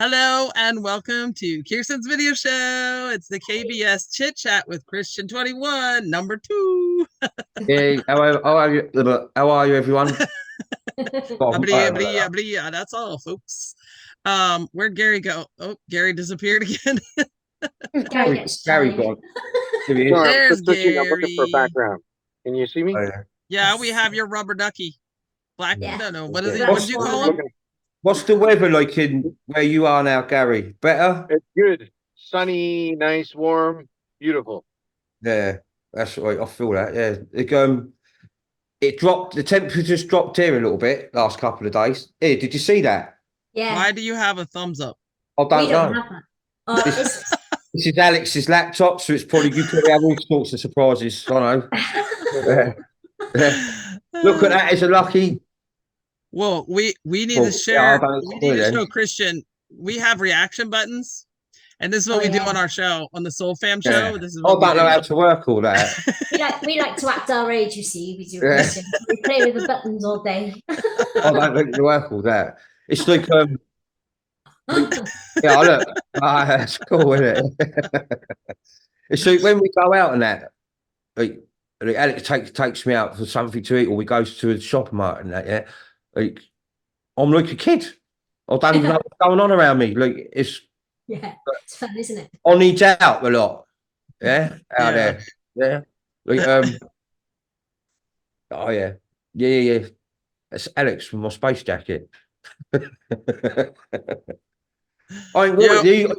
Hello and welcome to Kirsten's video show. It's the KBS Chit Chat with Christian 21, number 2. Hey, how are you? How are you, everyone? That's all, folks. Where'd Gary go? Oh, Gary disappeared again. Gary gets Gary tired. gone. Here he is. Sorry, I'm There's just switching. I'm looking for a Gary. background. Can you see me? Oh, yeah. Yeah, we have your rubber ducky. Black, Yeah. no, what is Okay. it? What did you call him? What's the weather like in where you are now, Gary? Better? It's good. Sunny, nice, warm, beautiful. Yeah, that's right. I feel that. Yeah, it dropped. The temperature just dropped here a little bit last couple of days. Hey, did you see that? Yeah. Why do you have a thumbs up? I We don't don't know. have that. Oh, it's, This is Alex's laptop, so it's probably you probably have all sorts of surprises. I know. Yeah. Yeah. Look at that! It's a lucky. Well, we need Well, to share. yeah, We need to then. show Christian. We have reaction buttons, and this is what we do on our show, on the Soul Fam show. Yeah. This is I what we don't know do. how to work all that. we like to act our age, you see. We do. Yeah. We play with the buttons all day. I don't think to work all that. It's like yeah, look, that's cool, isn't it? It's like when we go out and that, like Alex takes me out for something to eat, or we go to a supermarket and that, yeah. Like I'm like a kid. I don't even know what's going on around me. Like it's fun, isn't it? I need out a lot. Yeah, out there. Yeah. Like oh yeah. That's Alex from my space jacket. I mean,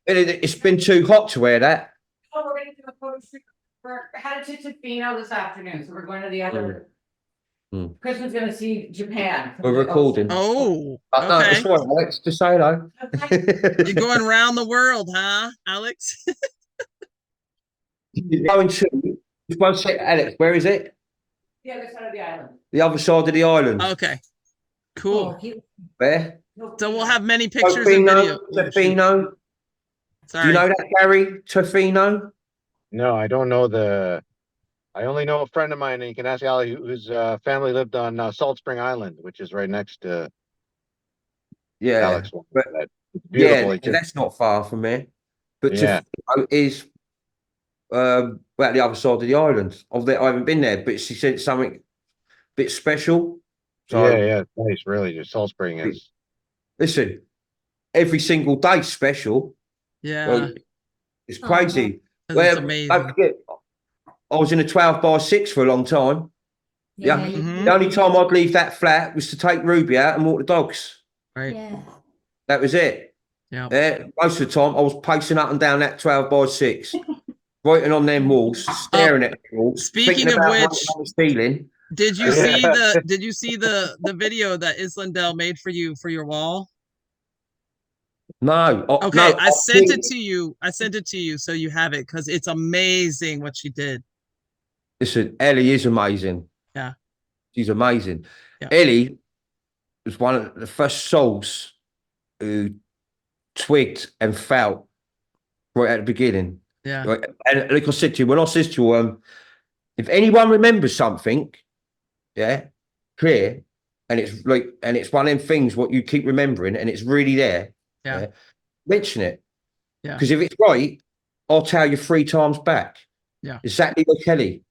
it's been too hot to wear that. Oh, we're going to do a photo shoot. We're headed to Tofino this afternoon, so we're going to the other. Kristen's going to see Japan. We're recording. Oh, No, okay. it's all right, Alex. Just say hello. You're going around the world, huh, Alex? You're going to. Just one sec, Alex. Where is it? The other side of the island. The other side of the island. Okay, cool. Where? So we'll have many pictures and video. Tofino. Sorry. Do you know that, Gary? Tofino? No, I don't know I only know a friend of mine, and you can ask Ali, whose family lived on Salt Spring Island, which is right next to Yeah. Alex. But, Beautiful. yeah, that's not far from here. But Yeah. Tofino is well, the other side of the island. I haven't been there, but she said it's something a bit special. So, yeah, it's nice, really. Just Salt Spring is. Listen, every single day special. Yeah. Like, it's crazy. It's amazing. Don't forget, I was in a 12x6 for a long time. Yeah. The only time I'd leave that flat was to take Ruby out and walk the dogs. Right. Yeah. That was it. Yeah. Most of the time I was pacing up and down that 12x6, writing on them walls, staring at the walls. Speaking of which, what I was feeling. did you see the video that Islindell made for you for your wall? No. Okay, no, I sent it to you. I sent it to you so you have it, because it's amazing what she did. Listen, Ellie is amazing. Yeah. She's amazing. Yeah. Ellie was one of the first souls who twigged and felt right at the beginning. Yeah. Right? And like I said to you, when I said to you, if anyone remembers something, clear, and it's one of them things what you keep remembering and it's really there, mention it. Yeah. Because if it's right, I'll tell you 3 times back. Yeah. Exactly like Ellie.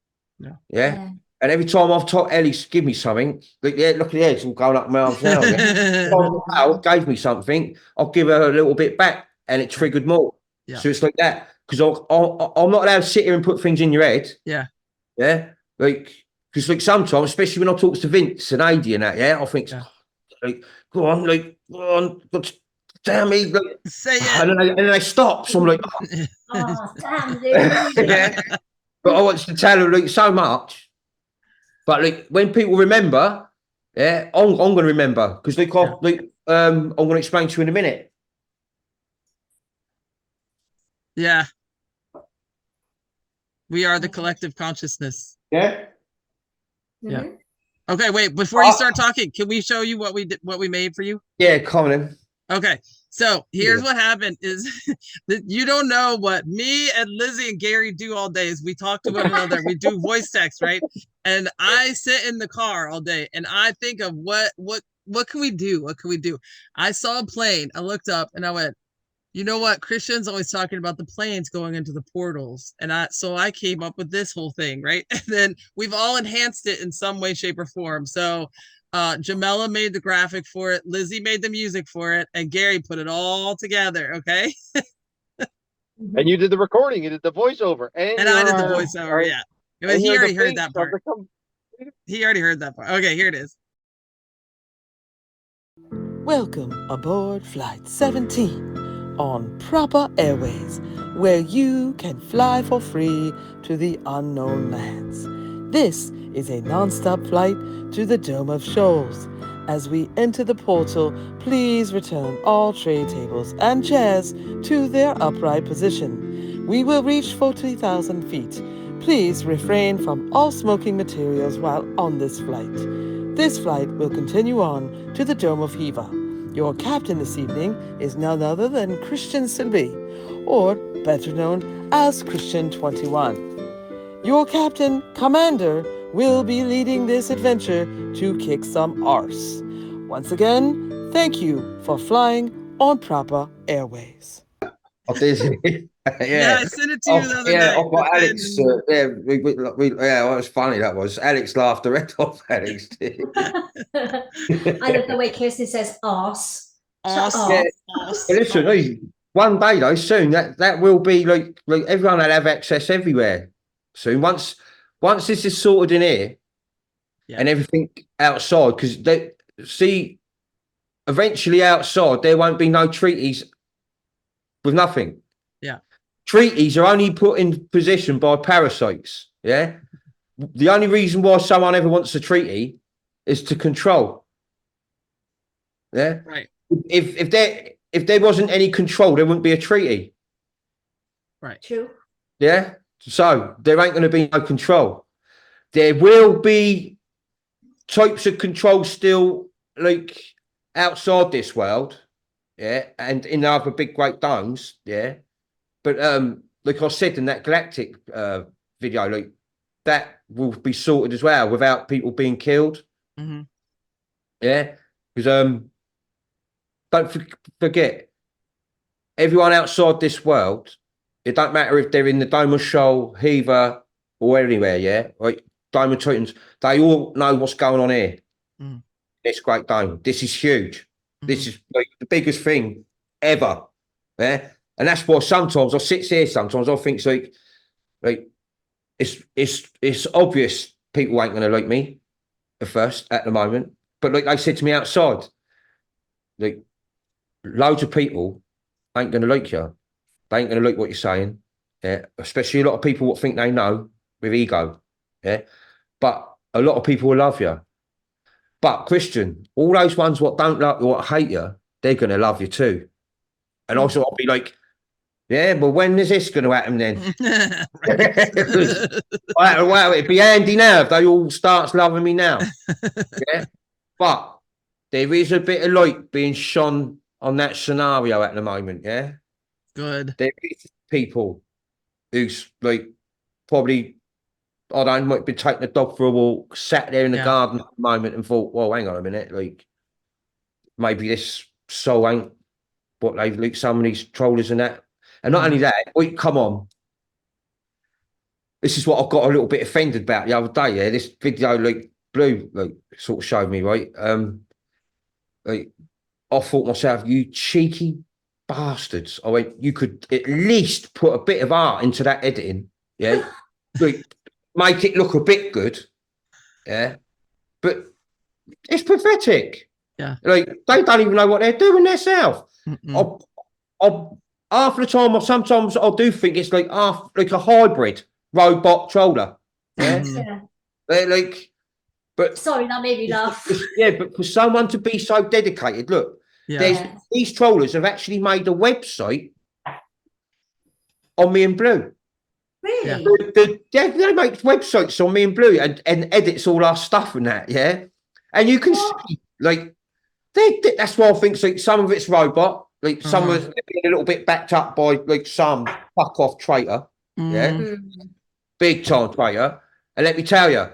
Yeah. And every time I've told Ellie to give me something, look at the heads all going up my arms now. If gave me something, I'll give her a little bit back, and it triggered more. Yeah. So it's like that, because I'm not allowed to sit here and put things in your head. Yeah. Yeah. Because sometimes, especially when I talk to Vince and Adi and that, I think, go on, damn me, say it. And then they stop. So I'm like, oh damn, dude. yeah. But I want to tell her so much. But when people remember, I'm going to remember, because I'm going to explain to you in a minute. Yeah. We are the collective consciousness. Yeah. Yeah. Okay, wait, before you start talking, can we show you what we made for you? Yeah, come on in. Okay, so here's what happened is that you don't know what me and Lizzie and Gary do all day is we talk to one another. We do voice text, right? And I sit in the car all day and I think of what what can we do? What can we do? I saw a plane. I looked up and I went, you know what? Christian's always talking about the planes going into the portals. And so I came up with this whole thing, right? And then we've all enhanced it in some way, shape, or form. So Jamela made the graphic for it, Lizzie made the music for it, and Gary put it all together. Okay. And you did the recording, you did the voiceover, And I did the voiceover, yeah. He already heard that part. He already heard that part. Okay, here it is. Welcome aboard Flight 17 on Proper Airways, where you can fly for free to the unknown lands. This is a non-stop flight to the Dome of Shoals. As we enter the portal, please return all tray tables and chairs to their upright position. We will reach 40,000 feet. Please refrain from all smoking materials while on this flight. This flight will continue on to the Dome of Hiva. Your captain this evening is none other than Christian Sylvie, or better known as Christian 21. Your captain, Commander, will be leading this adventure to kick some arse. Once again, thank you for flying on Proper Airways. Oh, did you? Yeah, I sent it to you the other night. I've got Alex. Yeah, it was funny. That was Alex laughed the red off. Alex did. I love the way Kirsten says arse. Awesome. Yeah. Awesome. But listen, one day though, soon that will be like everyone will have access everywhere. Soon, once this is sorted in here, and everything outside, because they see eventually outside there won't be no treaties with nothing. Yeah. Treaties are only put in position by parasites. Yeah. The only reason why someone ever wants a treaty is to control. Yeah. Right. If there wasn't any control, there wouldn't be a treaty. Right. True. Yeah. So there ain't going to be no control. There will be types of control still, like outside this world, yeah, and in other big great domes, yeah. But like I said in that galactic video, like that will be sorted as well without people being killed. Mm-hmm. Yeah, because don't forget, everyone outside this world, it don't matter if they're in the Dome of Shoal, Hiva, or anywhere, yeah, right. Dome of Titans, they all know what's going on here. Mm. This great dome. This is huge. Mm. This is like the biggest thing ever. Yeah. And that's why sometimes I sit here, sometimes I think like it's obvious people ain't gonna like me at the moment. But like they said to me outside, like loads of people ain't gonna like you. They ain't gonna like what you're saying. Yeah. Especially a lot of people what think they know with ego. Yeah. But a lot of people will love you. But Christian, all those ones what don't love you, what hate you, they're gonna love you too. And also I'll be like, yeah, well, when is this gonna happen then? Wow, it'd be handy now if they all starts loving me now. Yeah. But there is a bit of light being shone on that scenario at the moment, yeah. Good. There is people who's like probably I don't might be taking the dog for a walk, sat there in the garden for a moment and thought, well, hang on a minute, like maybe this soul ain't what they've like some of these trollers and that. And not only that, wait, come on. This is what I got a little bit offended about the other day, yeah. This video like Blue like sort of showed me, right? Like I thought myself, you cheeky bastards. I went, you could at least put a bit of art into that editing, yeah. Like make it look a bit good, yeah, but it's pathetic. Yeah, like they don't even know what they're doing themselves. Half the time, sometimes I do think it's like a hybrid robot troller. Yeah, like, but sorry, that made me laugh. Yeah, but for someone to be so dedicated, look, these trollers have actually made a website on Me and Blue. Really? They make websites on Me and Blue and edits all our stuff and that, yeah. And you can see, like, that's why I think like, some of it's robot, like some of it's a little bit backed up by like some fuck off traitor, yeah, big time traitor. And let me tell you,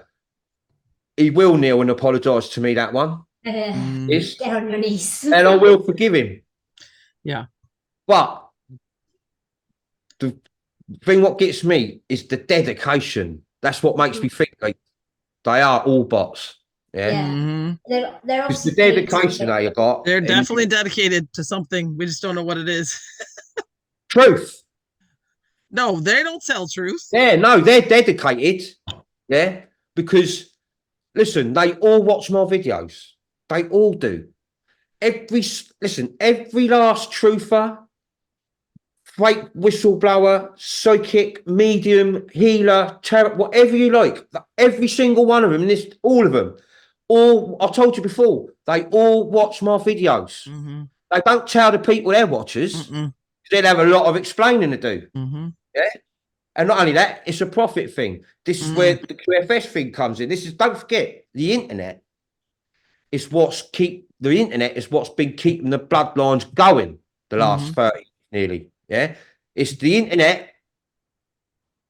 he will kneel and apologise to me. That one, Yes, Get on your knees. and I will forgive him. Yeah. But the thing what gets me is the dedication. That's what makes me think like they are all bots. Yeah. Yeah. Mhm. They're It's the obviously paid to dedication do it. they got. They're and definitely dedicated to something. We just don't know what it is. truth. No, they don't tell truth. Yeah, no, they're dedicated. Yeah. Because listen, they all watch my videos. They all do. Every last truther, fake whistleblower, psychic, medium, healer, whatever you like. Every single one of them, all of them. All I told you before, they all watch my videos. Mm-hmm. They don't tell the people they're watchers. They'd have a lot of explaining to do. Mm-hmm. Yeah. And not only that, it's a profit thing. This is where the QFS thing comes in. Don't forget, the internet is what's been keeping the bloodlines going the last 30 nearly. Yeah. It's the internet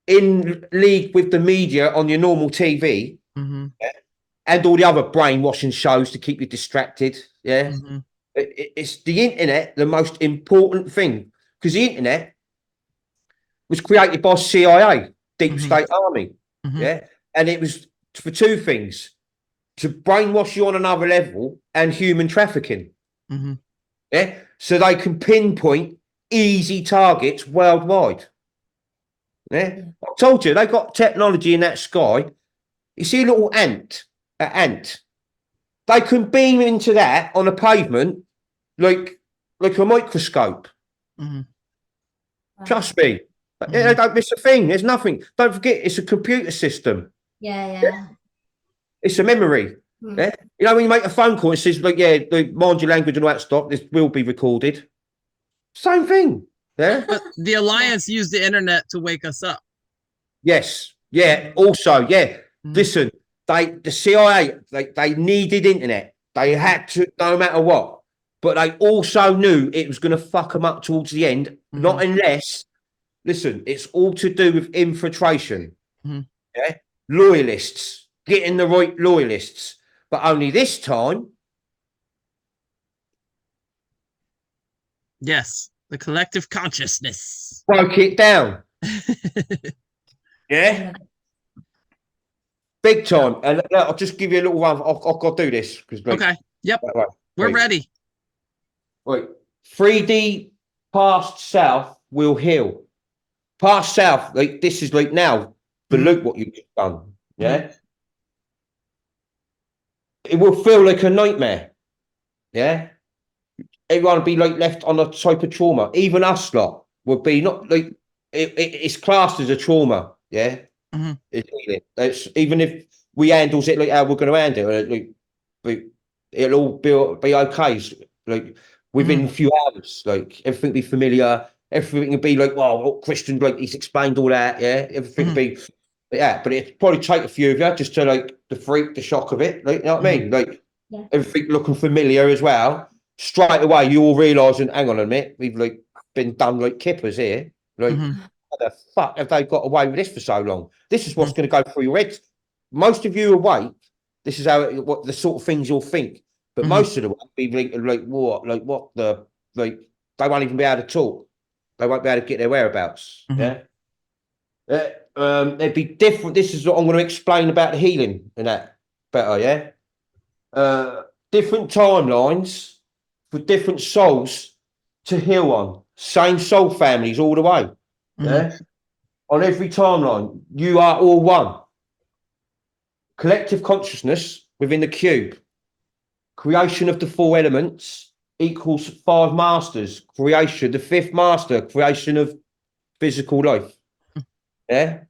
in league with the media on your normal TV and all the other brainwashing shows to keep you distracted. Yeah. It's the internet, the most important thing, because the internet was created by CIA, Deep State Army. Yeah. And it was for two things: to brainwash you on another level and human trafficking. Yeah. So they can pinpoint easy targets worldwide. Yeah. I told you, they got technology in that sky. You see a little ant. They can beam into that on a pavement like a microscope. Trust me. They don't miss a thing. There's nothing. Don't forget, it's a computer system. Yeah. It's a memory. Yeah. You know, when you make a phone call, it says, like, yeah, mind your language and all that stuff. This will be recorded. Same thing. Yeah. But the Alliance used the internet to wake us up. Yes. Yeah. Also, yeah. Listen, the CIA, they needed internet. They had to, no matter what. But they also knew it was going to fuck them up towards the end. Not unless, listen, it's all to do with infiltration. Yeah. Loyalists, getting the right loyalists. But only this time. Yes. The collective consciousness. Broke it down. Yeah. Big time. And I'll just give you a little one. I've got to do this. Okay. Yep. Right. We're ready. Right. 3D past south will heal. Past south, like this is like now, but look what you've done. Yeah. It will feel like a nightmare. Yeah. Everyone will be like left on a type of trauma. Even us lot would be not like it's classed as a trauma. Yeah. It's even if we handles it like how we're going to handle it, like it'll all be okay. Like within a few hours, like everything will be familiar. Everything will be like, wow, Christian, like he's explained all that. Yeah, everything will be, yeah. But it'd probably take a few of you just to like the shock of it. Like, you know what I mean? Like everything looking familiar as well. Straight away, you all realising, hang on a minute, we've like been done like kippers here. Like, how the fuck have they got away with this for so long? This is what's going to go through your head. Most of you awake. This is what the sort of things you'll think. But most of them will be like what the they won't even be able to talk. They won't be able to get their whereabouts. Yeah. They'd be different. This is what I'm going to explain about the healing and that better. Yeah. Different timelines for different souls to heal on. Same soul families all the way. Yeah. On every timeline, you are all one. Collective consciousness within the cube. Creation of the 4 elements equals 5 masters. Creation, the 5th master, creation of physical life. Yeah.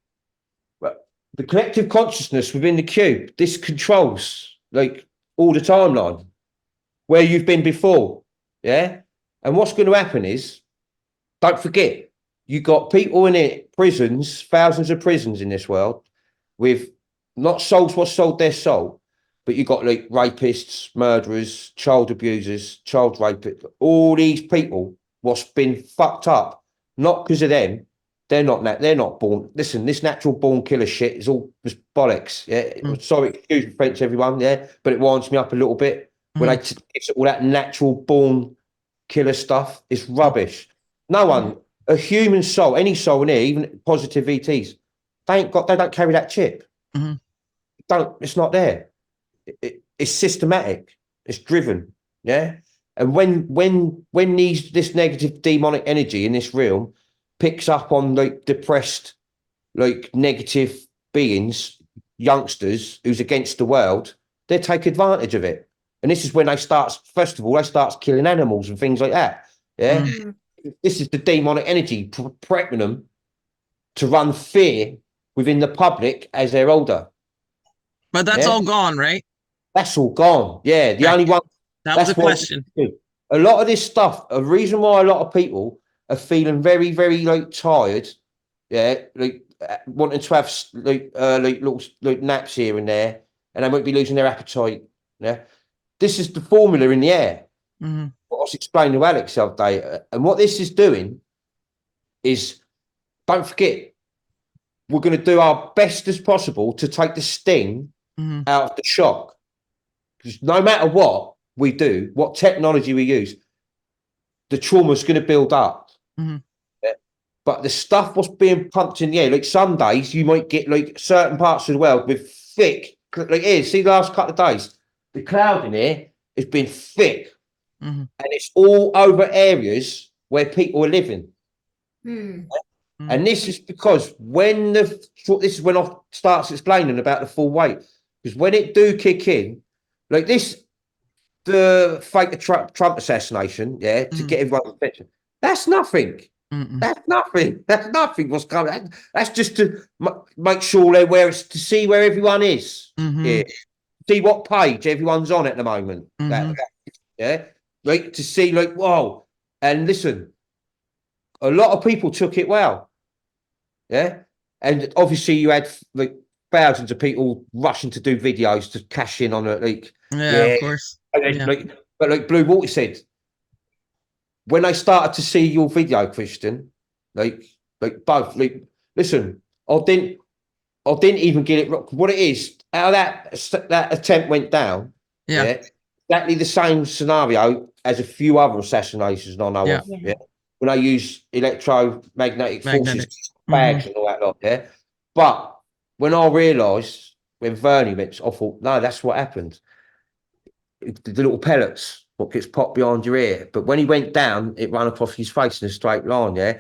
But the collective consciousness within the cube, this controls like all the timeline where you've been before. Yeah. And what's going to happen is, don't forget, you got people in it, prisons, thousands of prisons in this world with not souls what sold their soul, but you got like rapists, murderers, child abusers, child rapists, all these people what's been fucked up, not because of them. They're not born. Listen, this natural born killer shit is all just bollocks. Yeah. Sorry, excuse me, French, everyone. Yeah. But it winds me up a little bit. when it's all that natural born killer stuff, it's rubbish. No one, a human soul, any soul in here, even positive ETs, they don't carry that chip. It's not there. It's systematic. It's driven. Yeah. And when this negative demonic energy in this realm picks up on like depressed, like negative beings, youngsters who's against the world, they take advantage of it. And this is when they start killing animals and things like that. Yeah. This is the demonic energy prepping them to run fear within the public as they're older. But that's all gone, right? That's all gone. Yeah. The only one. That was a question. A lot of this stuff, a reason why a lot of people are feeling very, very like tired, yeah, like wanting to have like little like naps here and there, and they might be losing their appetite. Yeah, this is the formula in the air. What I was explaining to Alex the other day, and what this is doing is, don't forget, we're going to do our best as possible to take the sting out of the shock, because no matter what we do, what technology we use, the trauma is going to build up. Yeah. But the stuff was being pumped in the air. Like some days you might get like certain parts of the world with thick, like here, see the last couple of days, the cloud in here has been thick. And it's all over areas where people are living. And this is because this is when I start explaining about the full weight. Because when it do kick in, like this, the fake Trump assassination, yeah, to get everyone's attention. That's nothing. That's nothing. That's nothing. What's coming? That's just to make sure they're to see where everyone is. Yeah, see what page everyone's on at the moment. Yeah, like to see, like, whoa. And listen, a lot of people took it well. Yeah, and obviously you had like thousands of people rushing to do videos to cash in on it. Like, of course. But like Blue Water said, when they started to see your video, Kirsten, like both, like, listen, I didn't even get it. What it is, how that attempt went down. Yeah, exactly the same scenario as a few other assassinations I know of. Yeah, when I use electromagnetic forces, bags and all that lot. Yeah, but when I realised when Vernie went, I thought, no, that's what happened. The little pellets, what gets popped behind your ear. But when he went down, it ran across his face in a straight line, yeah?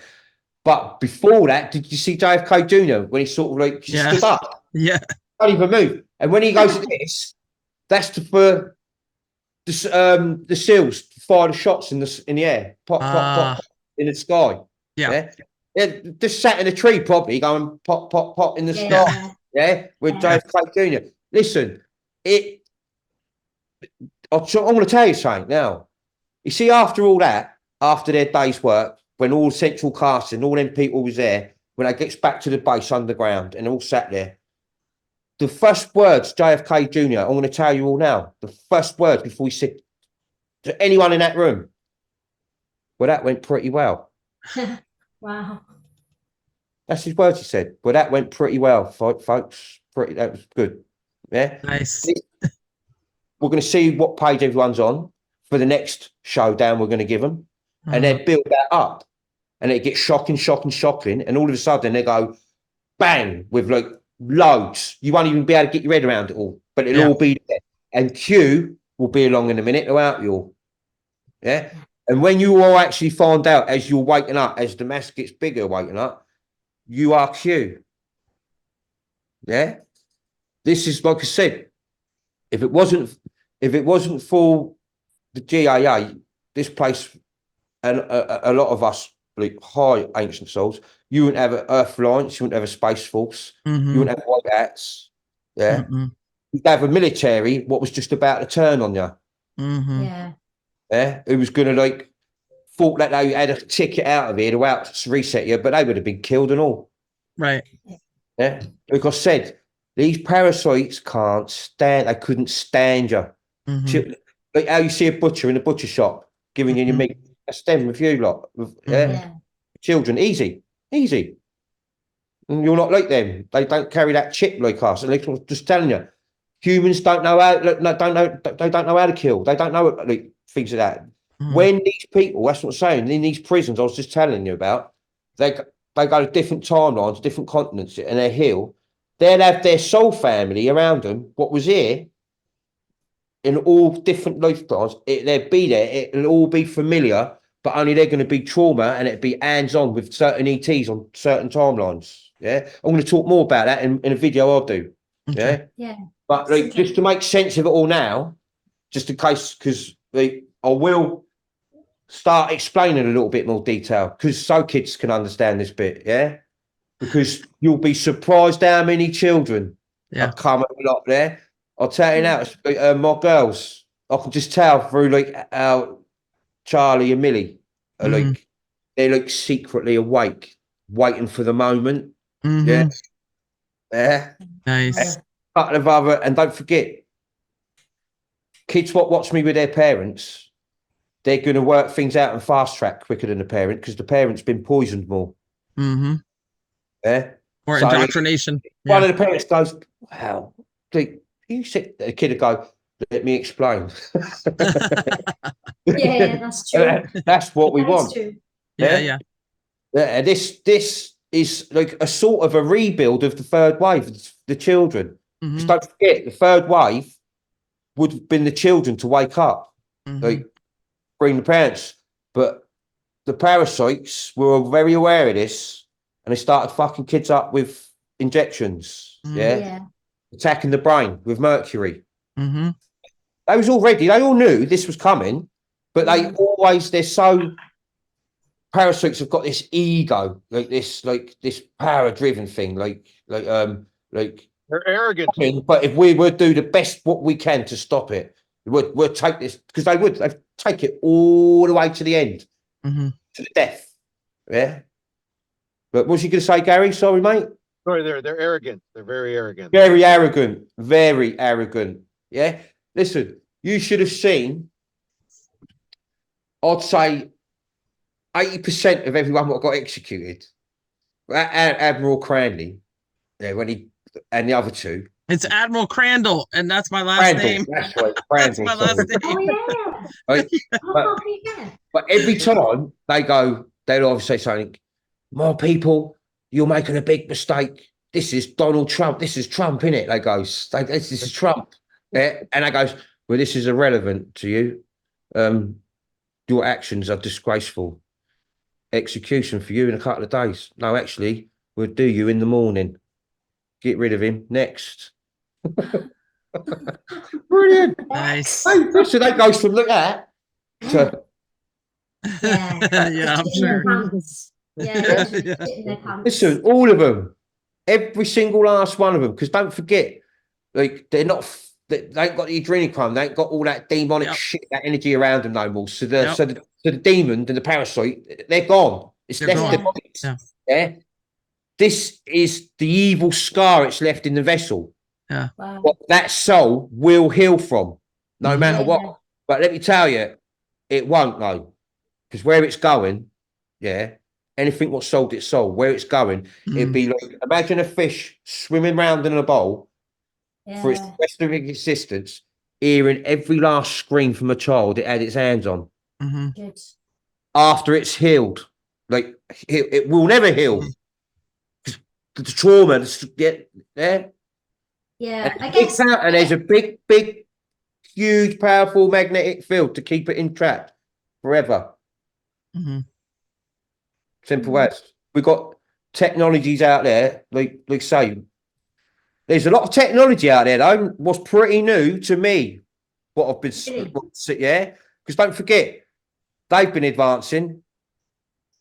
But before that, did you see JFK Jr. when he sort of like stood up? Yeah. Can't even move. And when he goes to this, that's for the SEALs to fire the shots in the air. Pop, in the sky. Yeah. Just sat in a tree probably going pop in the sky. Yeah. With JFK Jr. Listen, I'm going to tell you something now. You see, after all that, after their day's work, when all central casting, all them people was there, when it gets back to the base underground and all sat there, the first words, JFK Jr., I'm going to tell you all now, the first words before he said to anyone in that room, well, that went pretty well. Wow. That's his words he said. Well, that went pretty well, folks. That was good. Yeah. Nice. We're going to see what page everyone's on for the next showdown we're going to give them. And then build that up. And it gets shocking. And all of a sudden they go bang with like loads. You won't even be able to get your head around it all, but it'll all be there. And Q will be along in a minute to help you all. Yeah. And when you all actually find out as you're waking up, as the mass gets bigger waking up, you are Q. Yeah. This is, like I said, if it wasn't for the GAA, this place and a lot of us, like high ancient souls, you wouldn't have an Earth Alliance, you wouldn't have a Space Force, you wouldn't have white hats. Yeah. You'd have a military, what was just about to turn on you. Yeah. Who was going to like thought that they had a ticket out of here to reset you, but they would have been killed and all. Right. Yeah. Like I said, these parasites couldn't stand you. Like how you see a butcher in a butcher shop giving you your meat. That's them with you lot. Children, easy. And you're not like them. They don't carry that chip like us. And they're just telling you, humans don't know how. They don't know how to kill. They don't know like, things like that. When these people, that's what I'm saying, in these prisons, I was just telling you about, they go to different timelines, different continents, and they heal. They'll have their soul family around them. What was here in all different lifetimes, they'll be there. It'll all be familiar, but only they're going to be trauma, and it'll be hands-on with certain ETs on certain timelines. Yeah, I'm going to talk more about that in a video I'll do. Okay. Yeah. But like, just to make sense of it all now, just in case, because I will start explaining a little bit more detail, because so kids can understand this bit, yeah? Because you'll be surprised how many children are coming up there. I'll tell you now, my girls, I can just tell through like how Charlie and Millie are like, they're like secretly awake, waiting for the moment. Yeah. Yeah. Nice. Couple of other, and don't forget, kids what watch me with their parents, they're going to work things out and fast track quicker than the parent, because the parent's been poisoned more. Yeah. Or indoctrination. One of the parents goes, wow, you said, the kid would go, let me explain. Yeah, that's true. That's what we want. True. Yeah. This is like a sort of a rebuild of the third wave, the children. Just don't forget, the third wave would have been the children to wake up, like bring the parents. But the parasites were very aware of this, and they started fucking kids up with injections. Yeah. Attacking the brain with mercury. They was already, they all knew this was coming, but they're so, parasites have got this ego, like this power driven thing, like they're arrogant. But if we would do the best what we can to stop it, we'd take this, because they'd take it all the way to the end, to the death. Yeah. But what's you going to say, Gary? Sorry, mate. Sorry, they're arrogant. They're very arrogant. Very arrogant. Very arrogant. Yeah. Listen, you should have seen, I'd say 80% of everyone that got executed. Admiral Cranley, when he, and the other two. It's Admiral Crandall, and that's my last name. That's right. That's my last name. Oh, Right? But every time they'll obviously say something, more people, you're making a big mistake. This is Donald Trump. This is Trump, innit? They go, this is Trump. Yeah? And I goes, well, this is irrelevant to you. Your actions are disgraceful. Execution for you in a couple of days. No, actually, we'll do you in the morning. Get rid of him. Next. Brilliant. Nice. So that goes from look at to yeah, I'm sure. Listen, all of them, every single last one of them, because don't forget, like they ain't got the adrenochrome, they ain't got all that demonic shit, that energy around them no more. So the demon and the parasite, they're gone. It's left the bodies. Yeah. This is the evil scar it's left in the vessel. Yeah. Wow. What that soul will heal from, no matter what. But let me tell you, it won't though. Because where it's going, anything what sold its soul, where it's going, it'd be like, imagine a fish swimming around in a bowl for its rest of its existence, hearing every last scream from a child it had its hands on. Good. After it's healed. Like, it will never heal. The trauma, Yeah, I guess. And there's a big, huge, powerful magnetic field to keep it in track forever. Simple as. We've got technologies out there, like say, there's a lot of technology out there though. What's pretty new to me, what I've been, because don't forget, they've been advancing.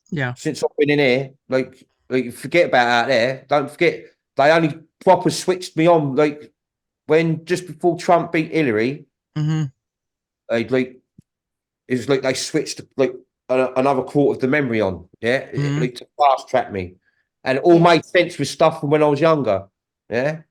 Yeah. Since I've been in here, like forget about out there. Don't forget, they only proper switched me on like when just before Trump beat Hillary. It was like they switched like another quarter of the memory on. Yeah, like to fast track me, and it all made sense with stuff from when I was younger. Yeah.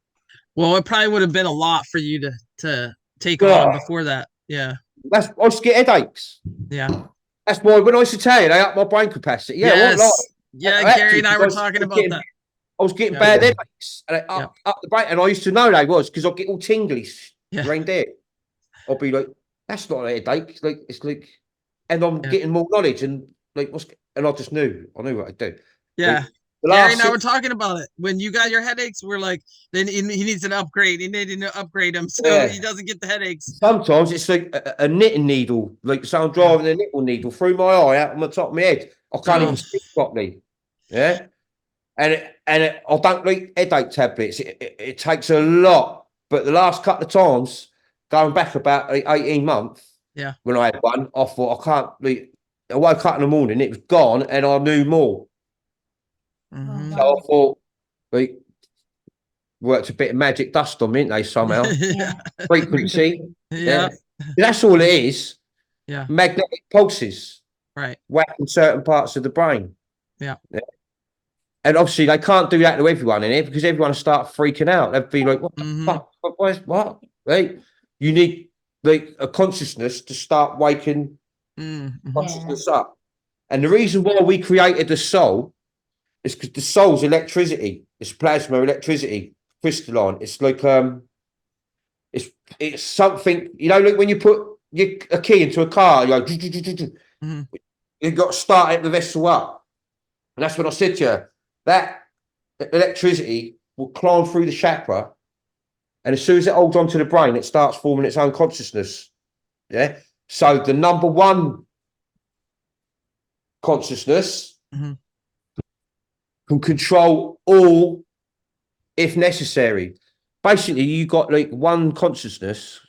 Well, it probably would have been a lot for you to take on before that. Yeah. I used to get headaches. Yeah. That's why when I used to tell you, they upped my brain capacity. Yeah. Yes. Yeah, Gary and I were talking about that. I was getting Yeah. bad headaches and up the brain. And I used to know they was because I'd get all tingly around there. I'll be like, that's not a headache. Like it's like, and I'm getting more knowledge and like and I just knew what I'd do. Yeah. Like, Gary and I were talking about it. When you got your headaches, we're like, then he needs an upgrade. He needed to upgrade him so he doesn't get the headaches. Sometimes it's like a knitting needle, like so I'm driving a knitting needle through my eye out on the top of my head. I can't even speak properly. Yeah. And I don't like headache tablets. It takes a lot. But the last couple of times, going back about 18 months, when I had one, I thought I can't. Like, I woke up in the morning, it was gone, and I knew more. Mm-hmm. So I thought, like, worked a bit of magic dust on me, didn't they? Somehow, frequency. Yeah. That's all it is. Yeah. Magnetic pulses. Right. Whacking certain parts of the brain. Yeah. And obviously, they can't do that to everyone in it because everyone will start freaking out. They'll be like, "What the fuck? What? Right? You need like a consciousness to start waking consciousness up." And the reason why we created the soul is because the soul's electricity. It's plasma electricity, crystalline. It's like it's something, you know, like when you put a key into a car, you go, you've got to start the vessel up. And that's what I said to you. That electricity will climb through the chakra, and as soon as it holds onto the brain, it starts forming its own consciousness. Yeah. So the number one consciousness can control all if necessary. Basically, you got like one consciousness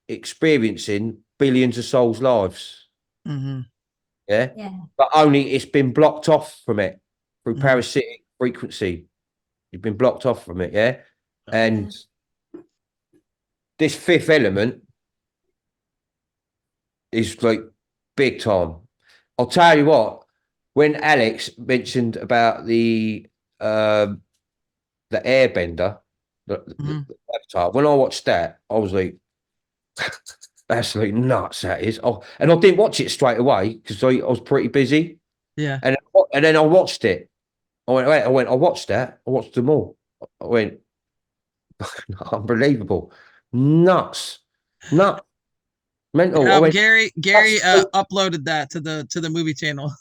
experiencing billions of souls' lives. Yeah. But only it's been blocked off from it through parasitic frequency. You've been blocked off from it, yeah? And this fifth element is like big time. I'll tell you what, when Alex mentioned about the airbender, the Avatar, when I watched that, I was like, that's like nuts, that is. Oh, and I didn't watch it straight away because I was pretty busy. Yeah. And then I watched it. I watched that. I watched them all. I went, unbelievable. Nuts. Mental. Gary uploaded that to the movie channel.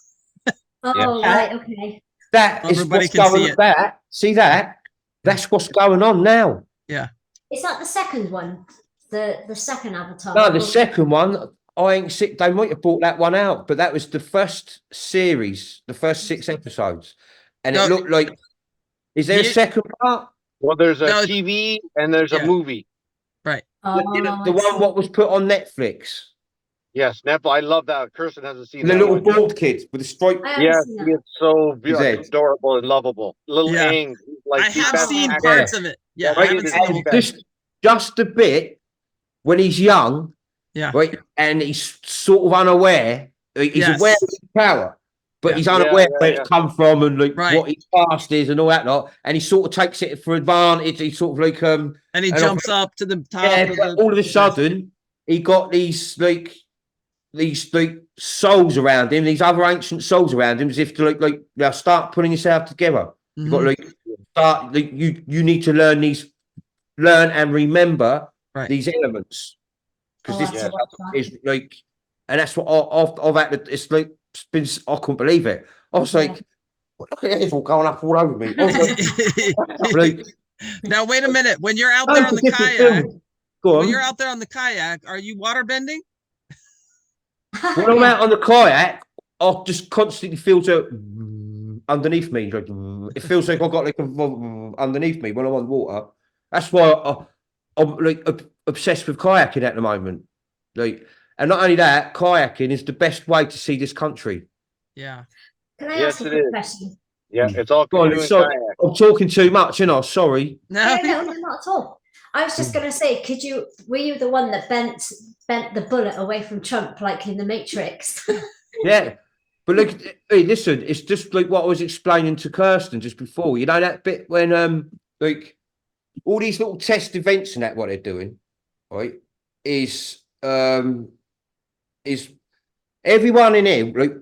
Right, okay. That is what's going on. See that? That's what's going on now. Yeah. Is that the second one? The second Avatar? No, the second one, I ain't sick. They might have brought that one out, but that was the first series, the first 6 episodes. And it looked like, is there a second part? Well, there's a TV and there's a movie. Right. The one what was put on Netflix. Yes, Netflix. I love that. Kirsten hasn't seen the that little one. bald kid with the stripe. Yes, he is so beautiful, adorable, and lovable. Little Aang. Like, I have seen actor. parts of it. Yeah, I haven't seen just a bit when he's young. Yeah. Right, and he's sort of unaware. He's aware of his power, but he's unaware where it's come from and like what his past is and all that lot. And he sort of takes it for advantage. He sort of like and he jumps up to the top. All of a sudden, he got these souls around him, these other ancient souls around him, as if to like now start putting yourself together. You've got you need to learn and remember these elements. Because this is like, and that's what I've had to, it's like, I couldn't believe it. I was like, look at it, it's all going up all over me. I was like, now, wait a minute. When you're out there on the kayak, when you're out there on the kayak, are you water bending? When I'm out on the kayak, I just constantly feel underneath me. Like, it feels like I've got like underneath me when I'm on water. That's why I'm like obsessed with kayaking at the moment. Like, and not only that, kayaking is the best way to see this country. Yeah. Can I ask a quick question? Yeah, it's all I'm talking too much, you know. Sorry. No, not at all. I was just gonna say, were you the one that bent the bullet away from Trump like in the Matrix? Yeah. But look, hey, listen, it's just like what I was explaining to Kirsten just before. You know that bit when like all these little test events and that what they're doing, right? Is everyone in here, like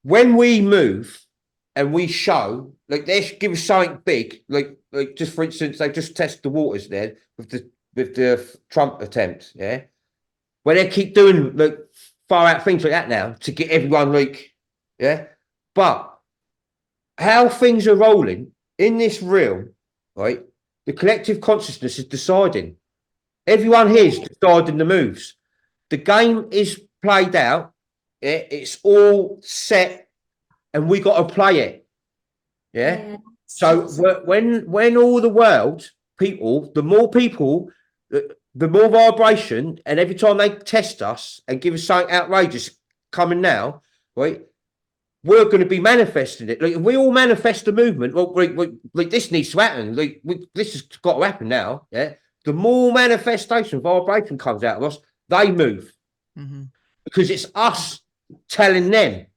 when we move, and we show, like, they should give us something big, like just for instance, they just test the waters there with the Trump attempt, yeah, where they keep doing like far out things like that now to get everyone like, yeah, but how things are rolling in this realm, right? The collective consciousness is deciding. Everyone here is deciding the moves. The game is played out. Yeah, it's all set, and we got to play it. Yeah. So when all the world people, the more people, the more vibration, and every time they test us and give us something outrageous coming now, right? We're going to be manifesting it. Like, if we all manifest the movement, well, like this needs to happen. Like, this has got to happen now. Yeah. The more manifestation, vibration comes out of us, they move. Because it's us telling them.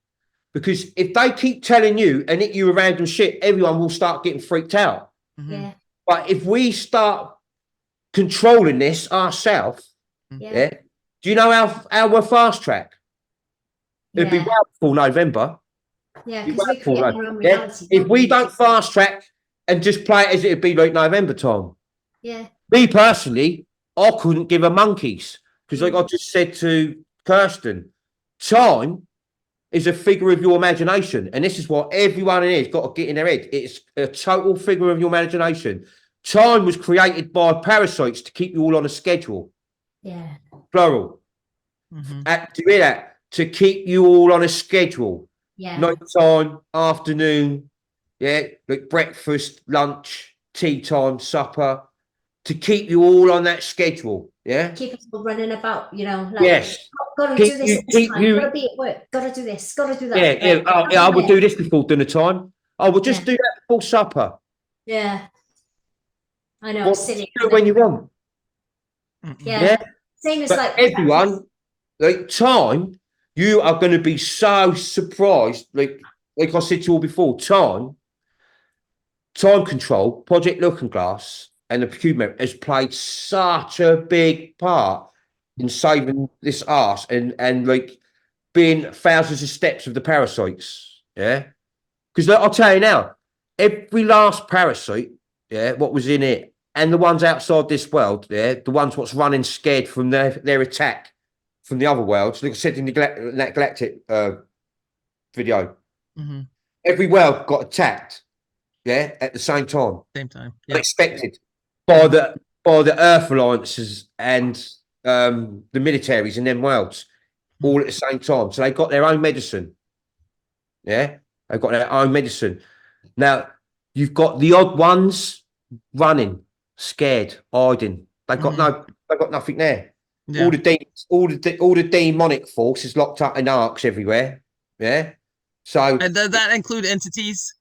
Because if they keep telling you and hit you with random shit, everyone will start getting freaked out. Yeah. But if we start controlling this ourselves, yeah. Do you know how we're fast track? It'd be well before November. Yeah, because we create our own Yeah. reality. If we don't fast track and just play it as it'd be like November time. Yeah. Me personally, I couldn't give a monkeys. Because like I just said to Kirsten, time is a figure of your imagination. And this is what everyone in here has got to get in their head. It's a total figure of your imagination. Time was created by parasites to keep you all on a schedule. Yeah. Plural. Do you hear that? To keep you all on a schedule. Yeah. Night time, afternoon, yeah, like breakfast, lunch, tea time, supper, to keep you all on that schedule. Yeah. Keep us all running about, you know, like, yes. Gotta do this at this time, gotta be at work, gotta do this, gotta do that. I would do this before dinner time. I would just do that before supper. Yeah. I know, it's silly. Do it when you want. Yeah. Same as but like everyone, like time, you are going to be so surprised. Like I said to you all before, time control, Project Looking Glass, and the procurement has played such a big part in saving this arse and like being thousands of steps of the parasites. Yeah. Because I'll tell you now, every last parasite, yeah, what was in it, and the ones outside this world, yeah, the ones what's running scared from their attack from the other worlds, like I said in the Galactic video, every world got attacked, yeah, at the same time. Same time. Yeah. Unexpected by the Earth alliances and the militaries in them worlds all at the same time. So they got their own medicine. Yeah, they've got their own medicine. Now you've got the odd ones running, scared, hiding. They got nothing there. Yeah. All the demonic force is locked up in arcs everywhere. Yeah. So and does that include entities?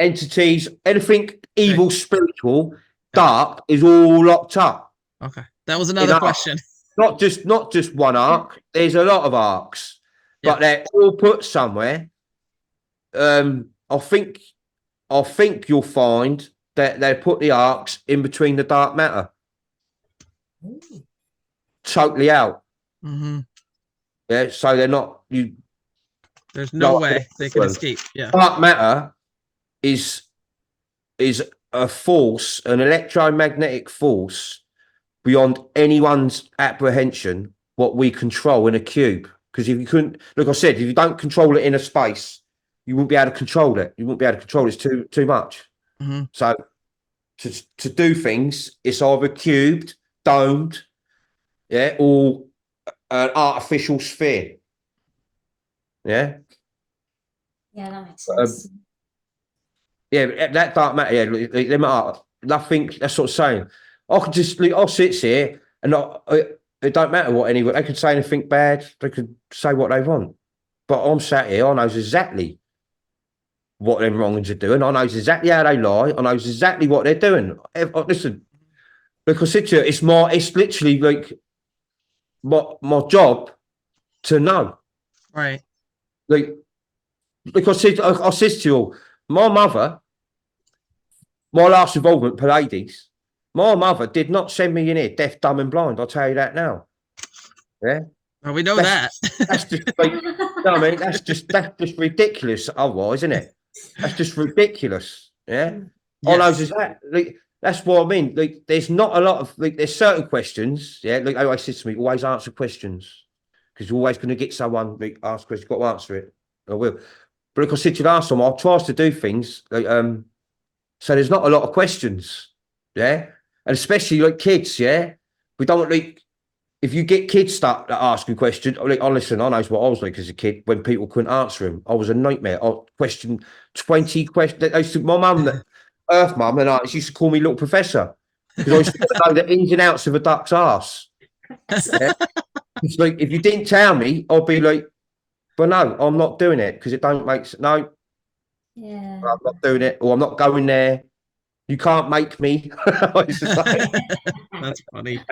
Entities, anything evil, spiritual, dark is all locked up. Okay. That was another question. Not just one arc. There's a lot of arcs, but they're all put somewhere. I think you'll find that they put the arcs in between the dark matter. Totally out. Yeah, so they're not there's no way they can escape. Yeah. Dark matter is a force, an electromagnetic force beyond anyone's apprehension, what we control in a cube. Because if you couldn't, like I said, if you don't control it in a space, you won't be able to control it. You won't be able to control it. It's too much. So to do things, it's either cubed, domed, yeah, or an artificial sphere. Yeah. Yeah, that makes sense. Yeah, that dark matter, yeah, they matter. Nothing, that's what I'm saying. I could just, I'll sit here and it don't matter what anyone, they could say anything bad, they could say what they want. But I'm sat here, I know exactly what them wrongings are doing. I know exactly how they lie. I know exactly what they're doing. Listen, like I said to you, it's literally like my job to know. Right. Like I said to you all, my mother, my last involvement, Pallades, my mother did not send me in here deaf, dumb, and blind. I'll tell you that now. Yeah. Well, we know that. That's just like, no, I mean, that's just ridiculous. Otherwise, isn't it? That's just ridiculous. Yeah. Yes. I know is that like that's what I mean. Like, there's not a lot of like there's certain questions. Yeah. Like I always says to me, always answer questions because you're always going to get someone like ask questions. You've got to answer it. I will. But like I said to you last time, I'll try to do things like so there's not a lot of questions. Yeah. And especially like kids. Yeah. We don't like if you get kids stuck asking questions, like, listen, I know what I was like as a kid when people couldn't answer them. I was a nightmare. I questioned 20 questions. My mum, Earth mum, and she used to call me little professor because I used to know the ins and outs of a duck's ass. Yeah? It's like if you didn't tell me, I'd be like, but no, I'm not doing it because it don't make no. Yeah. I'm not doing it, or I'm not going there. You can't make me. That's funny. All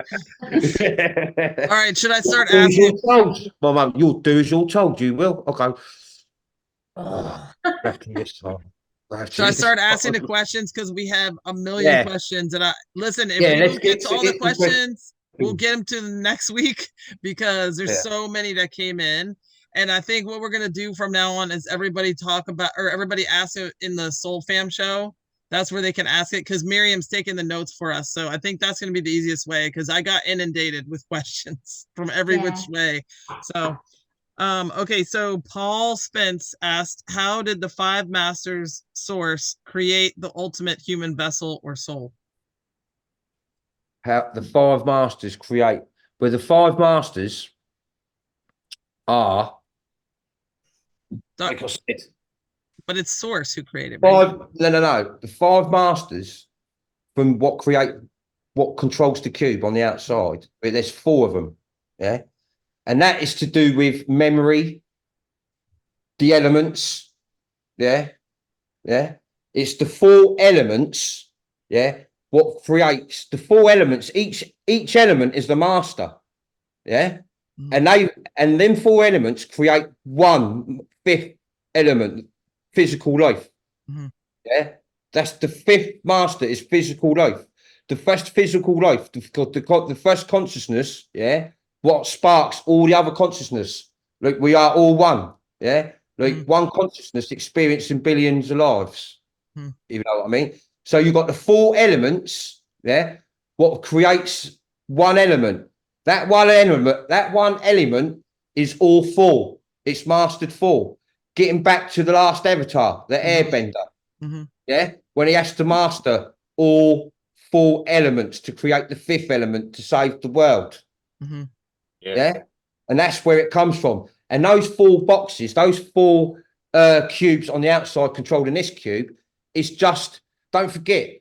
right, should I start You'll do as asking? you're told. My mum, you'll do as you're told. You will. I'll go. Oh, back in this time. Should I start asking the questions because we have a million questions? And I listen. If we don't get to all the questions, we'll get them to the next week because there's so many that came in. And I think what we're gonna do from now on is everybody talk about or everybody ask it in the Soul Fam show. That's where they can ask it because Miriam's taking the notes for us. So I think that's going to be the easiest way because I got inundated with questions from every which way. So, okay. So Paul Spence asked, how did the five masters source create the ultimate human vessel or soul? How the five masters create, where the five masters are, like I said, but it's source who created right? No. The five masters from what controls the cube on the outside. But there's four of them, yeah, and that is to do with memory, the elements, yeah. It's the four elements, yeah. What creates the four elements? Each element is the master, yeah, and them four elements create one fifth element. Physical life. Yeah, that's the fifth master is physical life. The first physical life, the first consciousness, yeah, what sparks all the other consciousness. Like we are all one, yeah, like one consciousness experiencing billions of lives. You know what I mean? So you've got the four elements, yeah, what creates one element. That one element is all four. It's mastered four. Getting back to the last Avatar, the Airbender, yeah, when he has to master all four elements to create the fifth element to save the world, yeah, and that's where it comes from. And those four boxes, those four cubes on the outside controlling this cube, is just don't forget,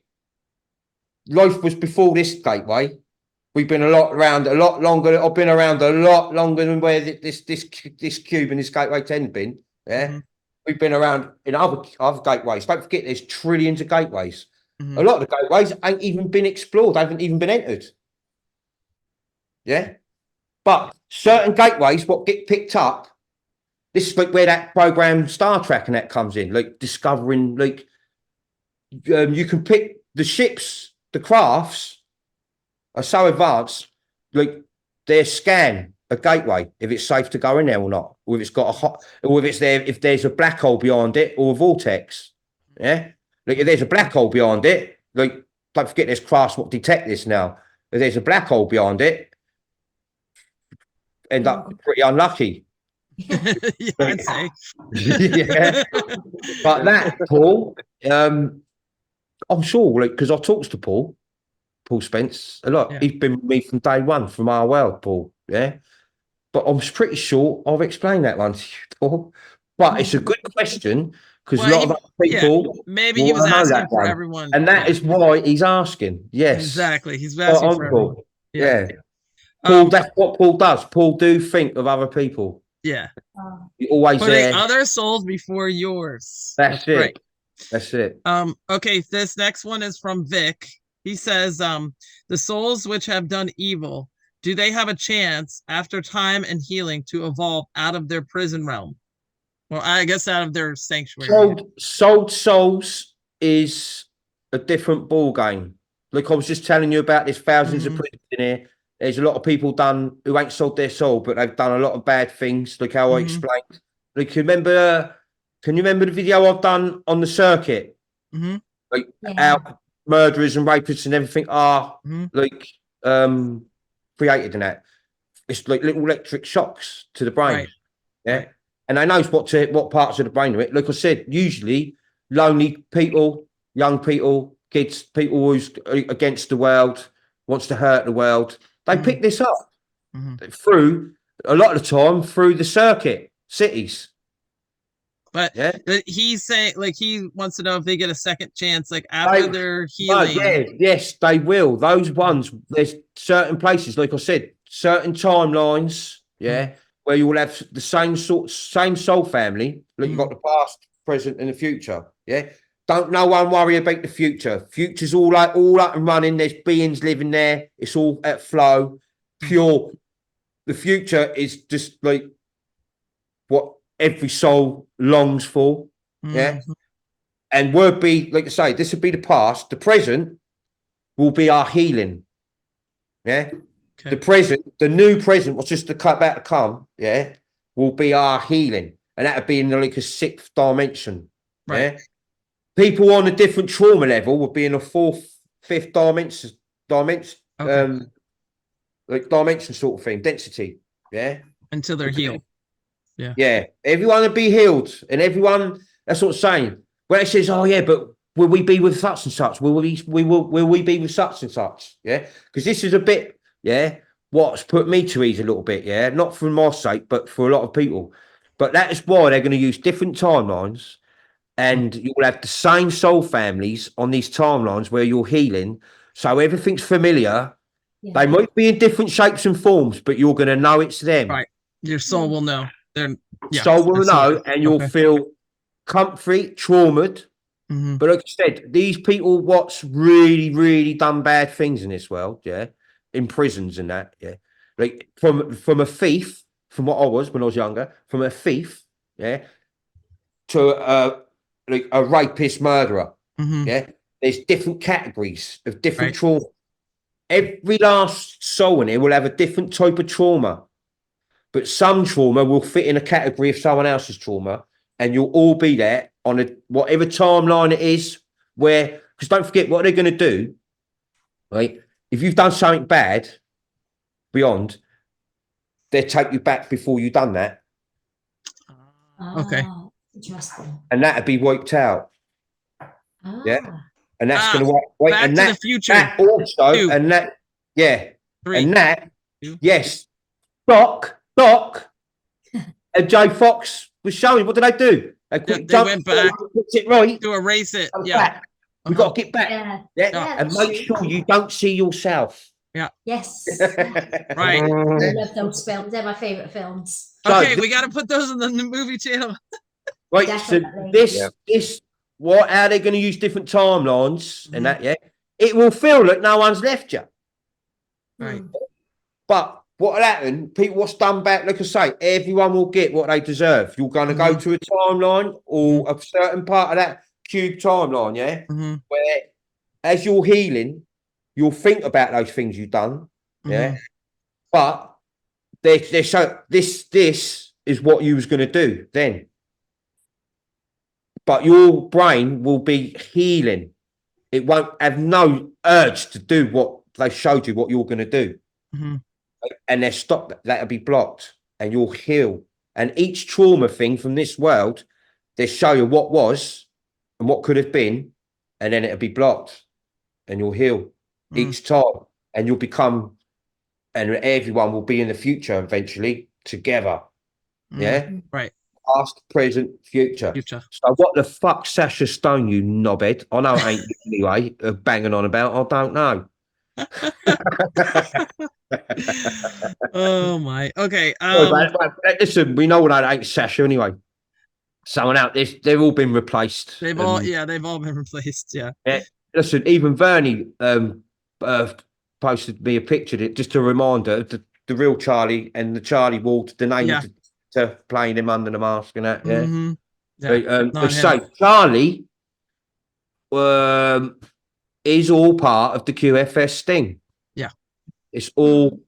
life was before this gateway. We've been around a lot longer. I've been around a lot longer than where this cube and this gateway 10 been. Yeah, we've been around in other gateways. Don't forget, there's trillions of gateways. A lot of the gateways ain't even been explored, haven't even been entered. Yeah, but certain gateways, what get picked up, this is like where that program Star Trek and that comes in, like discovering, like you can pick the ships, the crafts are so advanced, like they scan a gateway if it's safe to go in there or not, or if it's got or if it's there, if there's a black hole behind it or a vortex. Yeah, like if there's a black hole behind it, like don't forget there's crafts what detect this now. If there's a black hole behind it, end up pretty unlucky. Yeah, I'd say. Yeah, but that Paul, I'm sure, like because I talked to Paul Spence a lot. He's been with me from day one from our world, Paul. Yeah. But I'm pretty sure I've explained that one to you, Paul. But it's a good question because a lot of other people maybe he was asking for everyone. And that is why he's asking. Yes. Exactly. He's asking for everyone. Yeah. Paul, that's what Paul does. Paul do think of other people. Yeah. You're always putting other souls before yours. That's it. Right. That's it. Okay, this next one is from Vic. He says, the souls which have done evil, do they have a chance after time and healing to evolve out of their prison realm? Well, I guess out of their sanctuary. Sold souls is a different ball game. Like I was just telling you about, there's thousands of prisons in here. There's a lot of people who ain't sold their soul, but they've done a lot of bad things. Like how I explained. Like remember Can you remember the video I've done on the circuit? Mhm. Like Yeah. how murderers and rapists and everything are Mhm. like created in that. It's like little electric shocks to the brain. Right. Yeah. Right. And they knows what parts of the brain are it. Like I said, usually lonely people, young people, kids, people who's against the world, wants to hurt the world, they Mhm. pick this up Mhm. through a lot of the time through the circuit cities. But Yeah. he's saying, like, he wants to know if they get a second chance, like They- after their healing. Yes, they will. Those ones, there's certain places, like I said, certain timelines, where you will have the same soul family. Like you've got the past, present, and the future. Yeah. Don't no one worry about the future. Future's all up and running. There's beings living there. It's all at flow, pure. The future is just like what every soul longs for. Yeah. Mhm. And would be, like I say, this would be the past. The present will be our healing. Yeah. Okay. The present, the new present, what's just about to come, will be our healing. And that would be in like a sixth dimension. Right. Yeah. People on a different trauma level would be in a fourth, fifth dimension, Okay. like dimension sort of thing, density. Yeah. Until they're healed. Yeah. Yeah. Everyone would be healed. And everyone, that's what I'm saying. When it says, oh yeah, but will we be with such and such? Will we be with such and such? Yeah. Because this is a bit, what's put me to ease a little bit, not for my sake, but for a lot of people. But that is why they're going to use different timelines, and you'll have the same soul families on these timelines where you're healing. So everything's familiar. Yeah. They might be in different shapes and forms, but you're going to know it's them. Right. Your soul will know. They're Soul will their soul. know, and you'll Okay. feel comfy, traumatized. Mhm. But like I said, these people what's really, really done bad things in this world, in prisons and that, like from a thief, from what I was when I was younger, from a thief, to like a rapist murderer, Mhm. There's different categories of different Right. trauma. Every last soul in here will have a different type of trauma, but some trauma will fit in a category of someone else's trauma, and you'll all be there on a whatever timeline it is. Where, because don't forget what they're going to do, right? If you've done something bad beyond, they'll take you back before you've done that, Okay. Ah, interesting. and that'll be wiped out. Yeah. Ah, And that's going to wait. Back And to that, the Future. that also, Two. and that, 3. and that, Two. yes, Doc, and Joe Fox was showing. What did they do? They quick they went back puts it right. to erase it. Come Yeah. back. We've got to get back. yeah. Yeah, Yeah, and that's make true. sure you don't see yourself. Yes. Right. I love those films. They're my favorite films. So Okay, we got to put those in the movie channel. right, Definitely. so this, how they're going to use different timelines and Mhm. that, it will feel like no one's left you. Right. Mm. But what will happen? People what's done back, like I say, everyone will get what they deserve. You're going to go Mhm. to a timeline or a certain part of that cube timeline, Mhm. where as you're healing, you'll think about those things you've done, Mhm. but they're so this is what you was going to do then, but your brain will be healing. It won't have no urge to do what they showed you what you're going to do, Mhm. and they're stopped. That'll be blocked, and you'll heal. And each trauma thing from this world, they show you what was and what could have been, and then it'll be blocked, and you'll heal each time, and you'll become, and everyone will be in the future eventually together. Yeah, Right. past, present, future. Future. So what the fuck, Sasha Stone, you knobhead? I know it ain't you anyway. Banging on about. I don't know. Oh my. Okay. Listen, we know that ain't Sasha anyway. Someone out there, they've all been replaced. They've all been replaced. Yeah. Listen, even Bernie posted me a picture, just a reminder of the real Charlie and the Charlie walked the name to playing him under the mask and that. Yeah. Mhm. Let's say Charlie is all part of the QFS sting. Yeah. It's all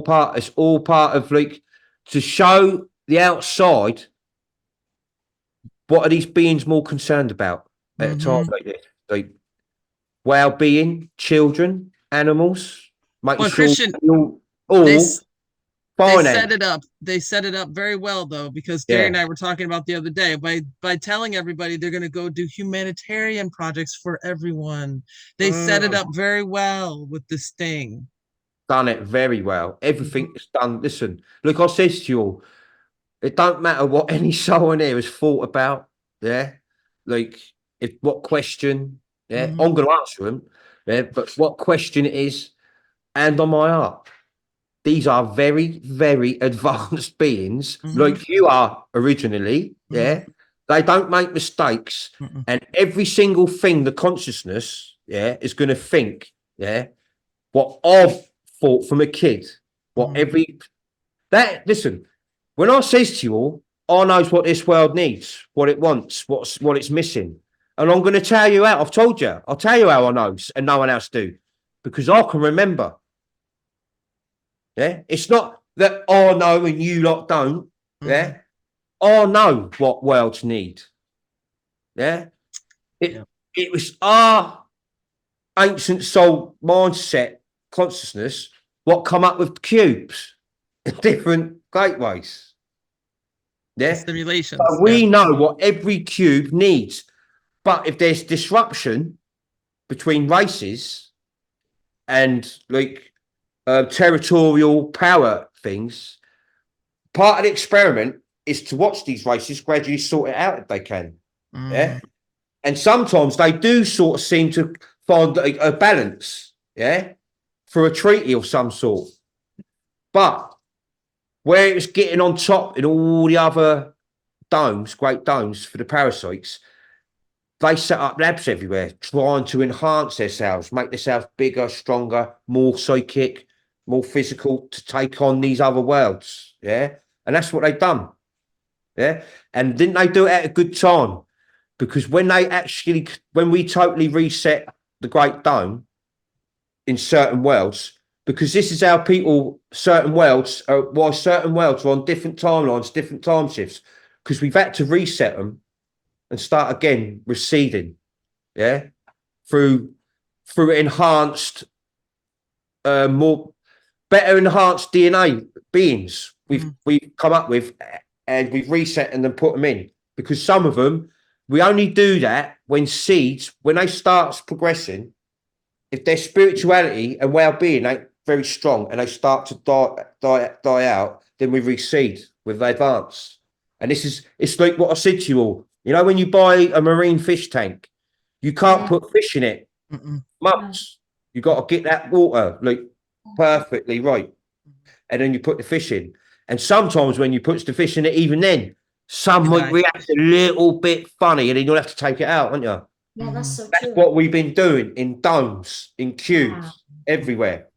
part. It's all part of like to show the outside what are these beings more concerned about at a time like this? Like well-being, children, animals, making Well, sure Christian, all they s- they finance. set it up. They set it up very well though, because Gary Yeah. and I were talking about the other day by telling everybody they're going to go do humanitarian projects for everyone. They set it up very well with this thing. Done it very well. Everything is done. Listen, look, I says to you all, it don't matter what any soul in here has thought about. Yeah, like if what question. Yeah, I'm going to answer them. Yeah, but what question it is, and on my heart. These are very, very advanced beings, like you are originally. Yeah, they don't make mistakes, and every single thing, the consciousness, yeah, is going to think, yeah, what I've thought from a kid, what every that. Listen, when I says to you all, I knows what this world needs, what it wants, what it's missing, and I'm going to tell you how. I've told you, I'll tell you how I know, and no one else do, because I can remember. Yeah, it's not that I know and you lot don't. Yeah, I know what worlds need. Yeah, it was our ancient soul mindset consciousness what come up with cubes, different gateways. Yeah, Simulations. so we know what every cube needs, but if there's disruption between races and like territorial power things, part of the experiment is to watch these races gradually sort it out if they can. Yeah. And sometimes they do sort of seem to find a balance, yeah, for a treaty of some sort. But where it was getting on top in all the other domes, great domes for the parasites, they set up labs everywhere trying to enhance themselves, make themselves bigger, stronger, more psychic, more physical to take on these other worlds. Yeah. And that's what they've done. Yeah. And didn't they do it at a good time? Because when we totally reset the Great Dome in certain worlds, because this is how certain worlds are on different timelines, different time shifts, because we've had to reset them and start again receding. Yeah. Through enhanced, better enhanced DNA beings we've come up with, and we've reset and then put them in, because some of them we only do that when seeds, when they start progressing, if their spirituality and well-being ain't very strong and they start to die out, then we reseed with advance. And it's like what I said to you all. You know, when you buy a marine fish tank, you can't put fish in it months. You got to get that water like perfectly right, and then you put the fish in. And sometimes when you put the fish in it, even then, some might react a little bit funny, and then you'll have to take it out, won't you? Yeah, that's so That's true. what we've been doing in domes, in cubes, everywhere.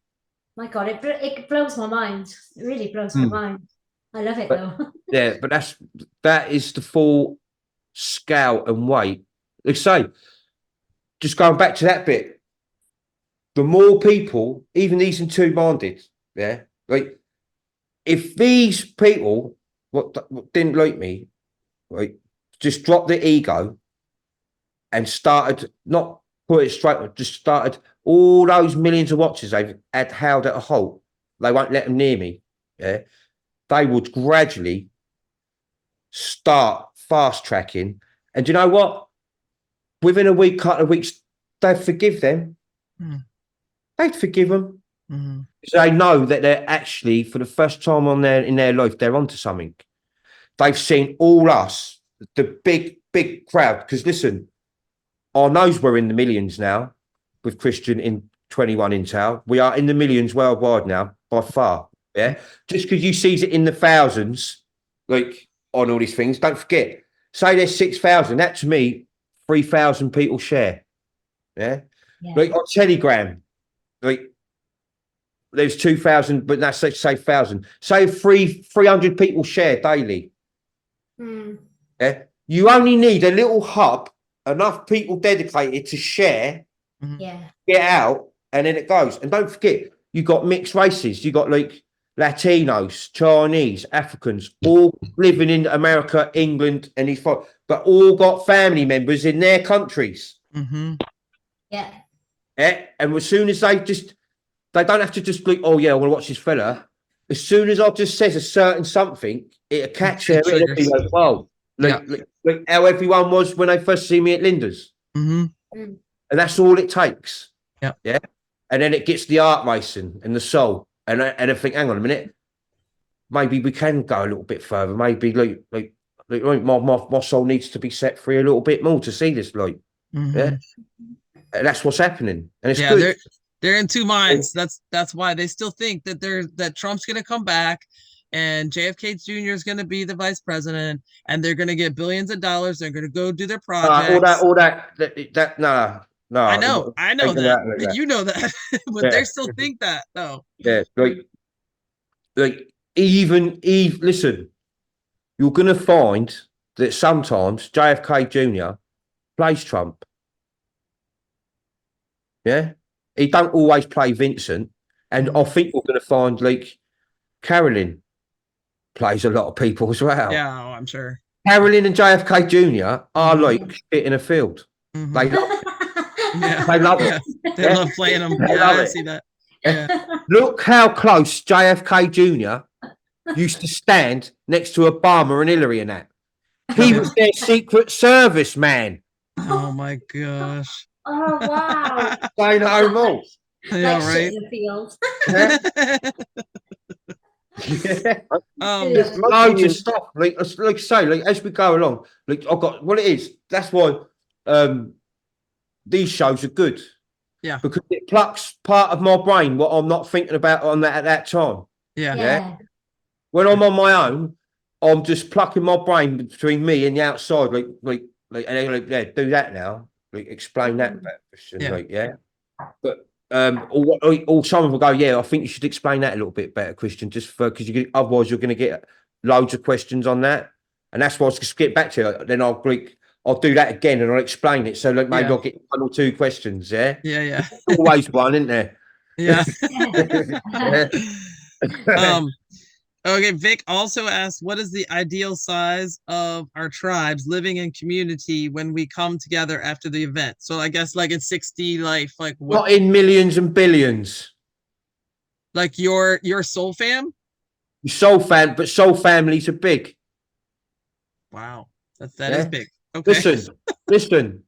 My God, it blows my mind. It really blows my mind. I love it though. Yeah, but that is the full scale and weight. Like I say, just going back to that bit, the more people, even these in two-minded, yeah, like if these people what didn't like me, right, just dropped the ego and started not put it straight, just started all those millions of watchers they've had held at a halt. They won't let them near me. Yeah, they would gradually start fast tracking, and do you know what? Within a week, couple of weeks, they'd forgive them. They'd forgive them. They know that they're actually, for the first time in their life, they're onto something. They've seen all us, the big crowd. Because listen, I knows we're in the millions now with Christian in 21 Intel. We are in the millions worldwide now, by far. Yeah. Just because you sees it in the thousands, like on all these things, don't forget. Say there's 6,000. That to me, 3,000 people share. Yeah. Like on Telegram, like there's 2,000, but that's say 1,000. Say 300 people share daily. Yeah. You only need a little hub, enough people dedicated to share, get out, and then it goes. And don't forget, you got mixed races. You got like Latinos, Chinese, Africans, all living in America, England, and but all got family members in their countries. Mm-hmm. Yeah. Yeah, and as soon as they don't have to just like, oh yeah, I want to watch this fella. As soon as I just says a certain something, it'll catch their ear and be like, whoa, like how everyone was when they first see me at Linda's. Mm-hmm. Mm. And that's all it takes. Yeah. Yeah. And then it gets the art racing and the soul. And I think, hang on a minute, maybe we can go a little bit further. Maybe like my soul needs to be set free a little bit more to see this light. Mm-hmm. Yeah. And that's what's happening. And it's good. They're in two minds. That's why they still think that Trump's gonna come back and JFK Jr. is gonna be the vice president and they're gonna get billions of dollars. They're gonna go do their projects. All that no. I know that. Like you know that, but they still think that though. Yeah, like even listen, you're gonna find that sometimes JFK Jr. plays Trump. Yeah, he don't always play Vincent, and I think we're gonna find like Carolyn plays a lot of people as well. Yeah, I'm sure. Carolyn and JFK Jr. are like shit in a field. Mm-hmm. They love yeah. They love it. They love playing them. Yeah, I see that. Yeah. Look how close JFK Jr. used to stand next to Obama and Hillary and that. He was their Secret Service man. Oh my gosh. Oh wow. Say no more. Yeah, Like shit right. in the field. There's loads of stuff. Like I say, like as we go along, like I've got what it is. That's why these shows are good. Yeah. Because it plucks part of my brain what I'm not thinking about on that at that time. Yeah. Yeah. When I'm on my own, I'm just plucking my brain between me and the outside. Like and they're like, yeah, do that now. Like explain that better, Christian. Yeah. Like, yeah. But or someone will go, yeah, I think you should explain that a little bit better, Christian, just for because otherwise you're going to get loads of questions on that, and that's why I was just get back to it. Then I'll do that again and I'll explain it. So like maybe I'll get 1 or 2 questions. Yeah, Yeah. always one, isn't there? Yeah. Yeah. Okay, Vic also asked, what is the ideal size of our tribes living in community when we come together after the event? So I guess like in 60 life, like what? Not in millions and billions. Like your soul fam? Soul families are big. Wow, that is big. Okay. Listen.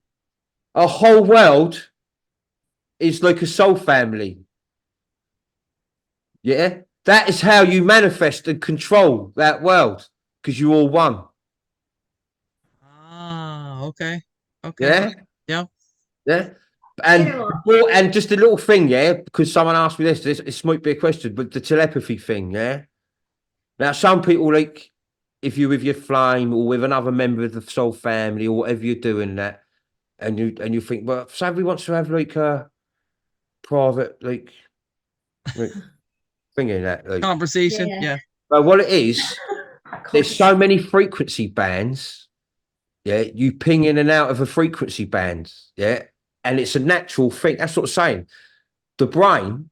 A whole world is like a soul family. Yeah. That is how you manifest and control that world because you're all one. Ah, okay. Okay. Yeah. Yeah. And just a little thing, because someone asked me this might be a question, but the telepathy thing, Now, some people like if you're with your flame or with another member of the soul family or whatever you're doing that, and you think, well, somebody wants to have like a private like thing in that conversation. Yeah. But what it is, there's so many frequency bands. Yeah, you ping in and out of a frequency band. Yeah, and it's a natural thing. That's what I'm saying. The brain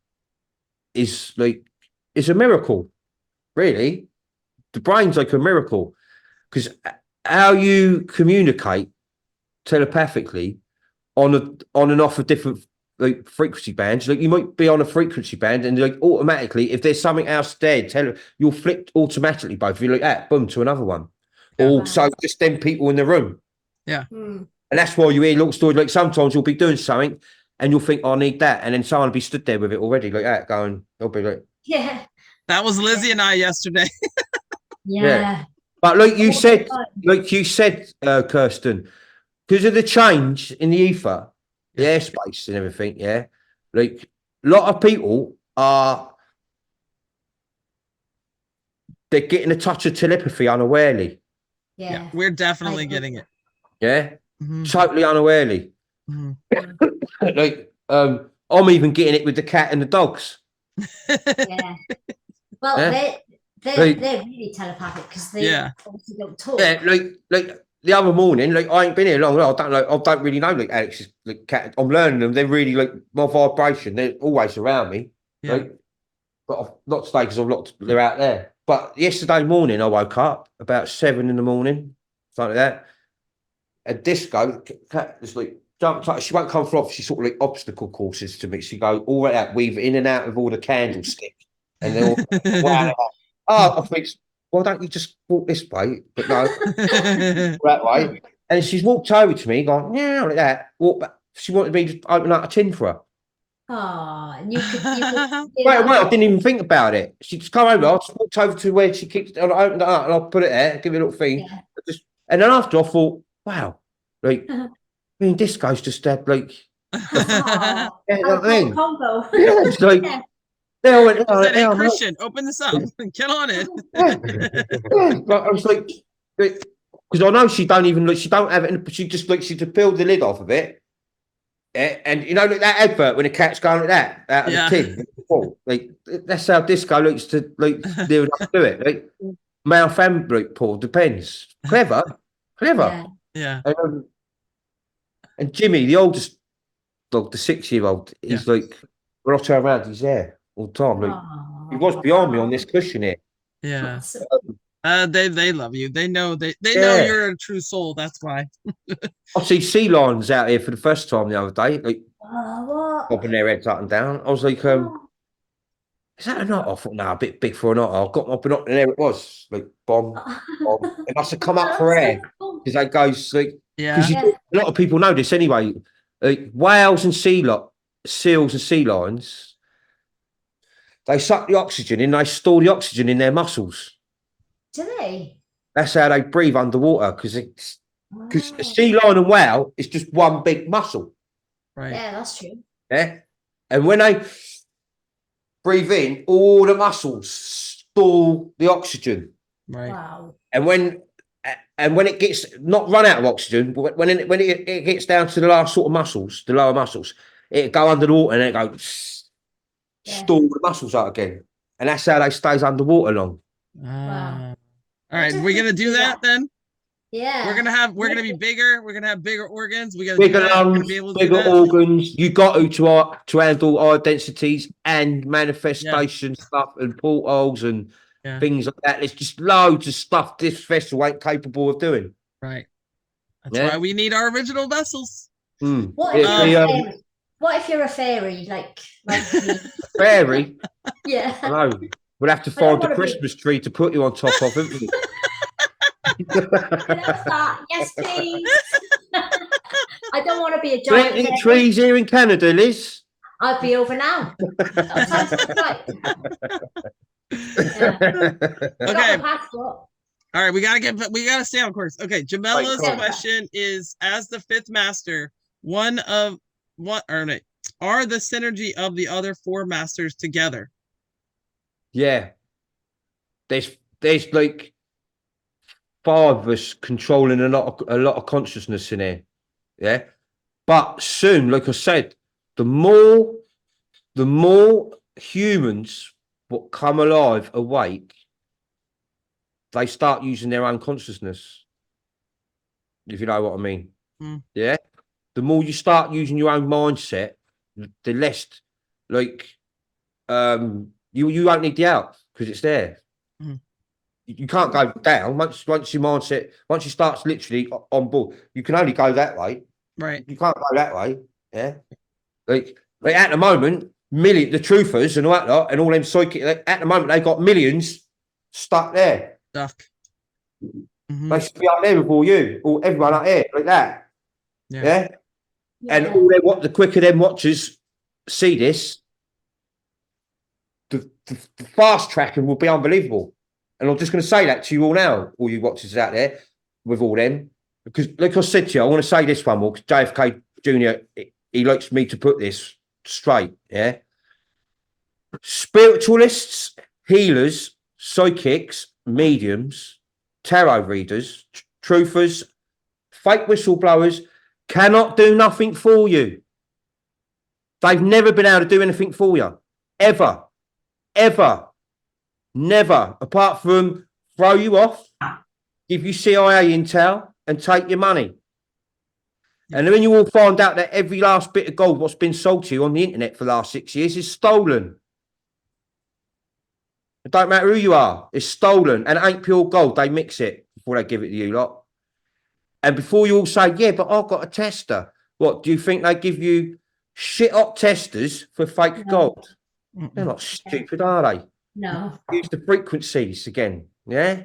is a miracle, really. The brain's like a miracle because how you communicate telepathically on and off of different like frequency bands, like you might be on a frequency band and like automatically if there's something else there, you'll flip automatically both. You're like that, boom, to another one. Yeah. Also, just them people in the room. Yeah. Mm. And that's why you hear little stories. Like sometimes you'll be doing something and you'll think, oh, I need that, and then someone will be stood there with it already, like that, going. They'll be like, Yeah. That was Lizzie and I yesterday. Yeah. But like you said, Kirsten, because of the change in the ether, the airspace and everything, like a lot of people they're getting a touch of telepathy unawarely. Yeah. We're definitely getting it. Yeah, Mhm. totally unawarely. Mhm. Like I'm even getting it with the cat and the dogs. Yeah. Well, Yeah. they're really telepathic because they obviously don't talk. Yeah, like the other morning, like I ain't been here long. I don't really know like Alex's like cat. I'm learning them. They're really like my vibration. They're always around me. Yeah. Like but not today because they're out there. But yesterday morning, I woke up about 7 in the morning, something like that. A disco, just like jumped up. She won't come for off. She sort of like obstacle courses to me. She go all right out, weave in and out of all the candlesticks, and then wow. Oh, I think, why don't you just walk this way? But no, that way. And she's walked over to me, going, yeah, like that. Walk back. She wanted me to open up a tin for her. Oh, and you could Wait, I didn't even think about it. She just come over. I just walked over to where she keeps. And I opened it up and I put it there, give it a little thing. Yeah. And then after I thought, wow, like, I mean, disco's just had like, Oh, yeah, you know what I mean? combo. Yeah, it's like, Yeah. they all went, I said, hey, I'm like, Christian, open this up. Get on it. yeah. But I was like, because I know she don't even look, she don't have it, she just looks, she just peeled the lid off of it. Yeah, and you know, like that advert when the cat's going like that out of Yeah. the tin. Oh, like that's how disco looks to like do it. Like mouth and like Paul depends. Clever. Yeah. Yeah. And Jimmy, the oldest dog, the 6-year-old, he's like when I turn around, he's there all the time. Like he was behind me on this cushion here. Yeah. Awesome. They love you. They know know you're a true soul. That's why. I see sea lions out here for the first time the other day, like What? popping their heads up and down. I was like, is that a knot? I thought, no, a bit big for a knot. I got my binocular, and there it was, like bomb. It must have come up for air because that goes like, Yeah. a lot of people know this anyway. Like whales and seals and sea lions, they suck the oxygen in, they store the oxygen in their muscles. Do they? That's how they breathe underwater because a Wow. sea lion and whale is just one big muscle. Right. Yeah, that's true. Yeah. And when they breathe in, all the muscles store the oxygen. Right. Wow. And when it gets not run out of oxygen, when it gets down to the last sort of muscles, the lower muscles, it go under the water and it goes store the muscles out again. And that's how they stays underwater long. Wow. All right, we're gonna do that then. Yeah. We're gonna be bigger. We're gonna have bigger organs. We gotta Bigger do that. We're lungs, gonna be able to bigger do that. organs. You got to handle high densities and manifestation stuff and portholes and things like that. There's just loads of stuff this vessel ain't capable of doing. Right. That's why we need our original vessels. What if you're a fairy, like me? Fairy? Yeah. I know. We'll have to find a Christmas tree to put you on top of, haven't we? I love that. Yes, please. I don't want to be a giant Planting fairy. trees here in Canada, Liz. I'd be over now. That sounds right. Okay. Passport. All right, we gotta stay on course. Okay, Jamella's question is: as the fifth master, are the synergy of the other four masters together? Yeah. There's like 5 of us controlling a lot of consciousness in here. Yeah. But soon, like I said, the more humans what come alive, awake, they start using their own consciousness. If you know what I mean. Yeah. The more you start using your own mindset, the less like you won't need the help because it's there. You can't go down once your mindset, once you start literally on board, you can only go that way. Right. You can't go that way. Yeah. Like at the moment, the truthers and all that lot and all them psychic, at the moment, they got millions stuck there. Stuck. They should be up there with all you, or everyone up there, like that. Yeah. And all the quicker them watchers see this, the fast tracking will be unbelievable. And I'm just going to say that to you all now, all you watchers out there, with all them, because like I said to you, I want to say this one more, because JFK Jr., he likes me to put this straight, yeah? Spiritualists, healers, psychics, mediums, tarot readers, truthers, fake whistleblowers cannot do nothing for you. They've never been able to do anything for you. Ever. Ever. Never. Apart from throw you off, give you CIA intel, and take your money. And then you will find out that every last bit of gold what's been sold to you on the internet for the last 6 years is stolen. It don't matter who you are. It's stolen and it ain't pure gold. They mix it before they give it to you lot. And before you all say, yeah, but I've got a tester. What, do you think they give you shit hot testers for fake gold? They're not stupid, are they? No. Use the frequencies again. Yeah?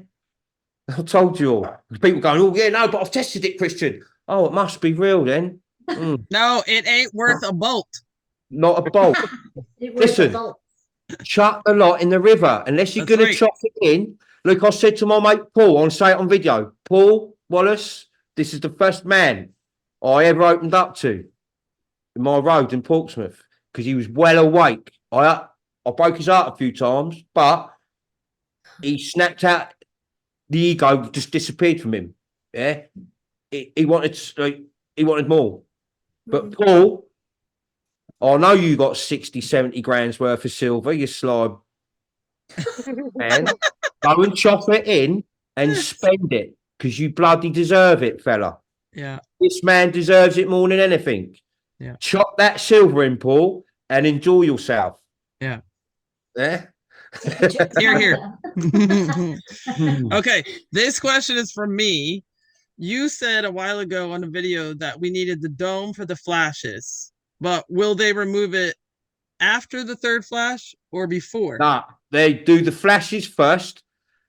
I told you all. People going, oh, yeah, no, but I've tested it, Christian. Oh, it must be real then. No, it ain't worth a bolt. Not a bolt. Listen, chuck the lot in the river. Unless you're going to chop it in. Look, I said to my mate Paul, I'll say it on video. Paul Wallace, this is the first man I ever opened up to in my road in Portsmouth because he was well awake. I broke his heart a few times, but he snapped out. The ego just disappeared from him. Yeah, he wanted more. But Paul, I know you got 60, 70 grand's worth of silver, you sly man. Go and chop it in and spend it because you bloody deserve it, fella. Yeah. This man deserves it more than anything. Yeah. Chop that silver in, Paul, and enjoy yourself. Yeah. Yeah. Here. Okay, this question is from me. You said a while ago on the video that we needed the dome for the flashes, but will they remove it after the third flash or before? Nah, they do the flashes first.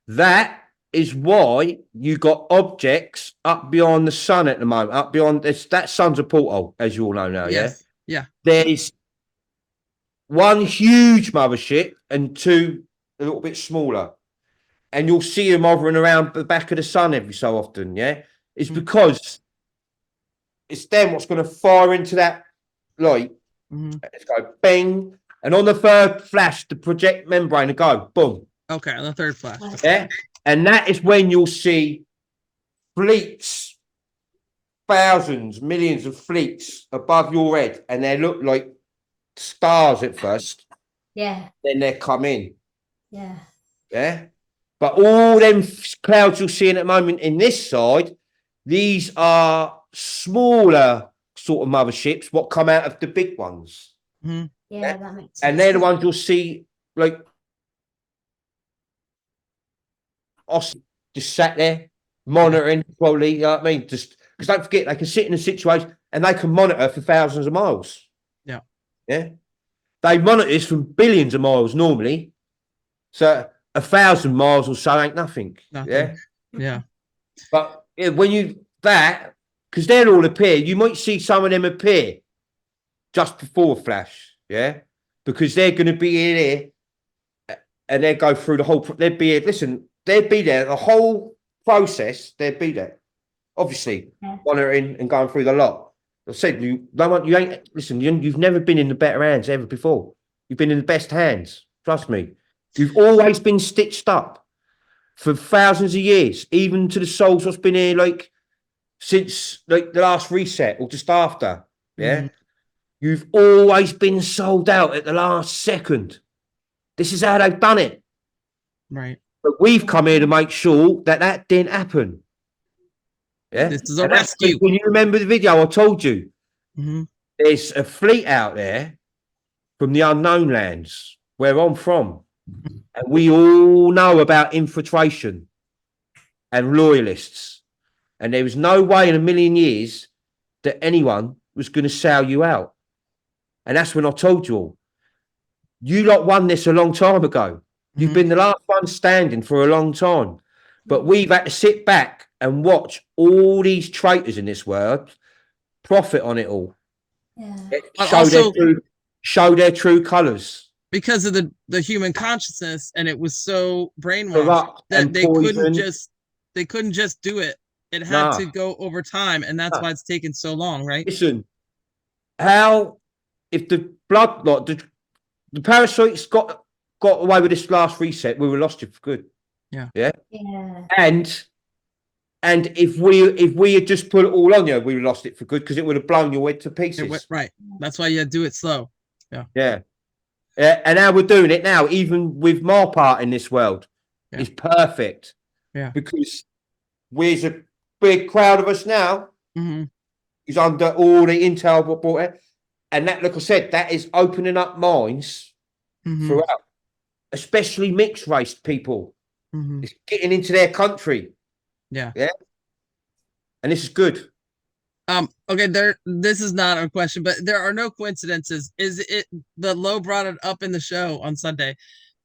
That is why you got objects up beyond the sun at the moment. Up beyond this, that sun's a portal, as you all know now. Yes. Yeah. There's one huge mothership and two a little bit smaller, and you'll see them hovering around the back of the sun every so often. Yeah, it's because it's them what's going to fire into that light. Let's go bang, and on the third flash, the project membrane will go boom. Okay, on the third flash. Yeah, and that is when you'll see fleets, thousands, millions of fleets above your head, and they look like stars at first. Yeah. Then they come in. Yeah. Yeah. But all them clouds you're seeing at the moment in this side, these are smaller sort of motherships, what come out of the big ones. Yeah, that makes sense. And they're the ones you'll see, like, just sat there monitoring, probably, you know what I mean? Just because don't forget, they can sit in a situation and they can monitor for thousands of miles. Yeah. Yeah. They monitor this from billions of miles normally. So 1,000 miles or so ain't nothing. Yeah. Yeah. But when you because they'll all appear, you might see some of them appear just before a flash. Yeah. Because they're going to be in here and they'll go through the whole, they'd be here. Listen, they'd be there, the whole process, they'd be there. Obviously, monitoring and going through the lot. I said, you've never been in the better hands ever before. You've been in the best hands. Trust me. You've always been stitched up for thousands of years, even to the souls that's been here like since like the last reset or just after. Yeah. You've always been sold out at the last second. This is how they've done it. Right. But we've come here to make sure that didn't happen. Yeah. This is a rescue. When you remember the video I told you, there's a fleet out there from the unknown lands where I'm from. And we all know about infiltration and loyalists. And there was no way in a million years that anyone was going to sell you out. And that's when I told you all. You lot won this a long time ago. You've been the last one standing for a long time. But we've had to sit back and watch all these traitors in this world profit on it all. Yeah. Show their true colours. Because of the human consciousness, and it was so brainwashed that they couldn't just do it. It had to go over time, and that's why it's taken so long, right? Listen, if the blood lot, the parasites got away with this last reset, we were lost it for good. Yeah. And if we had just put it all on you, we would have lost it for good because it would have blown your head to pieces. Right. That's why you do it slow. Yeah. And how we're doing it now, even with my part in this world, is perfect. Yeah. Because there's a big crowd of us now who's under all the intel brought in. And that, like I said, that is opening up minds throughout. especially mixed race people. Mhm. It's getting into their country. Yeah. Yeah. And this is good. Okay, this is not a question, but there are no coincidences. Is it the Low brought it up in the show on Sunday?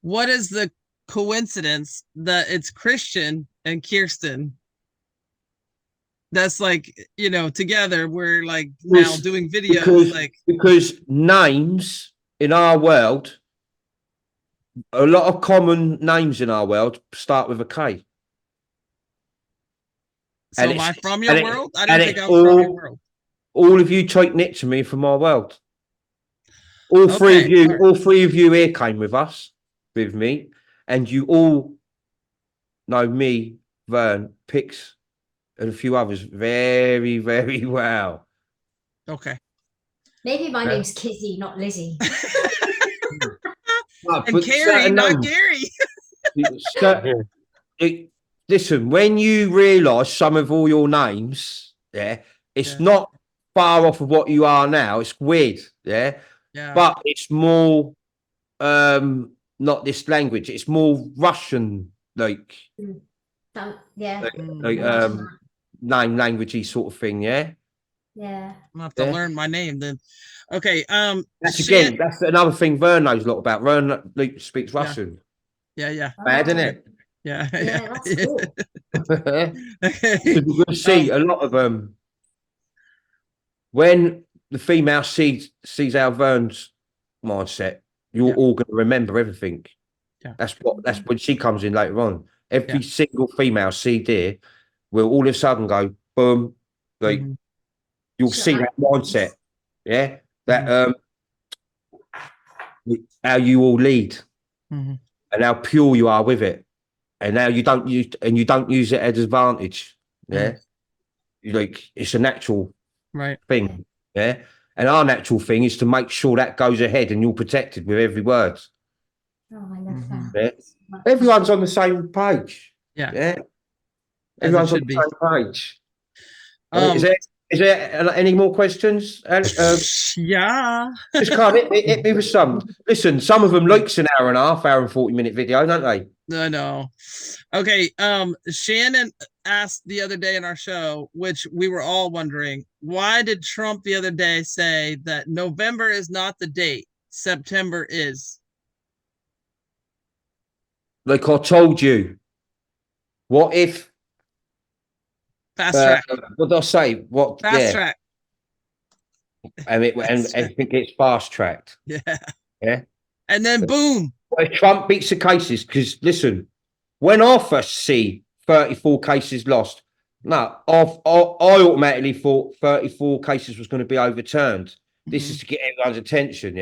What is the coincidence that it's Christian and Kirsten? That's like, together we're like now doing videos because names in our world, a lot of common names in our world start with a K. So am I from your world? I didn't think I was from your world. All of you take next to me from our world. All three of you here came with me, and you all know me, Vern, Pix, and a few others very, very well. Okay. Maybe my name's Kizzy, not Lizzie. And Carrie, not Gary. Listen, when you realise some of all your names, it's not far off of what you are now. It's weird, but it's more not this language. It's more Russian, like name languagey sort of thing, Yeah. I'm gonna have to learn my name then. Okay. That's another thing Vern knows a lot about. Vern speaks Russian. Yeah. Bad, isn't it? Yeah, that's cool. We're going to see a lot of when the female sees our Vern's mindset, you're all going to remember everything. Yeah. That's when she comes in later on. Every single female deer will all of a sudden go boom, like you'll see that mindset. Yeah. That how you all lead and how pure you are with it. And now you don't use it as advantage. Yeah. Like it's a natural thing. Yeah. And our natural thing is to make sure that goes ahead and you're protected with every word. Oh, I love that. Yeah. Everyone's on the same page. Yeah. Everyone's on the same page. Is there any more questions? Yeah. Just can't hit me with some. Listen, some of them likes an hour and a half, hour and 40-minute video, don't they? I know. Okay. Shannon asked the other day in our show, which we were all wondering, why did Trump the other day say that November is not the date, September is? Like I told you, what if fast track? What did I say? What fast track? And everything gets fast tracked. Yeah. And then boom. If Trump beats the cases, because listen, when I first see 34 cases lost, no, I automatically thought 34 cases was going to be overturned. This is to get everyone's attention,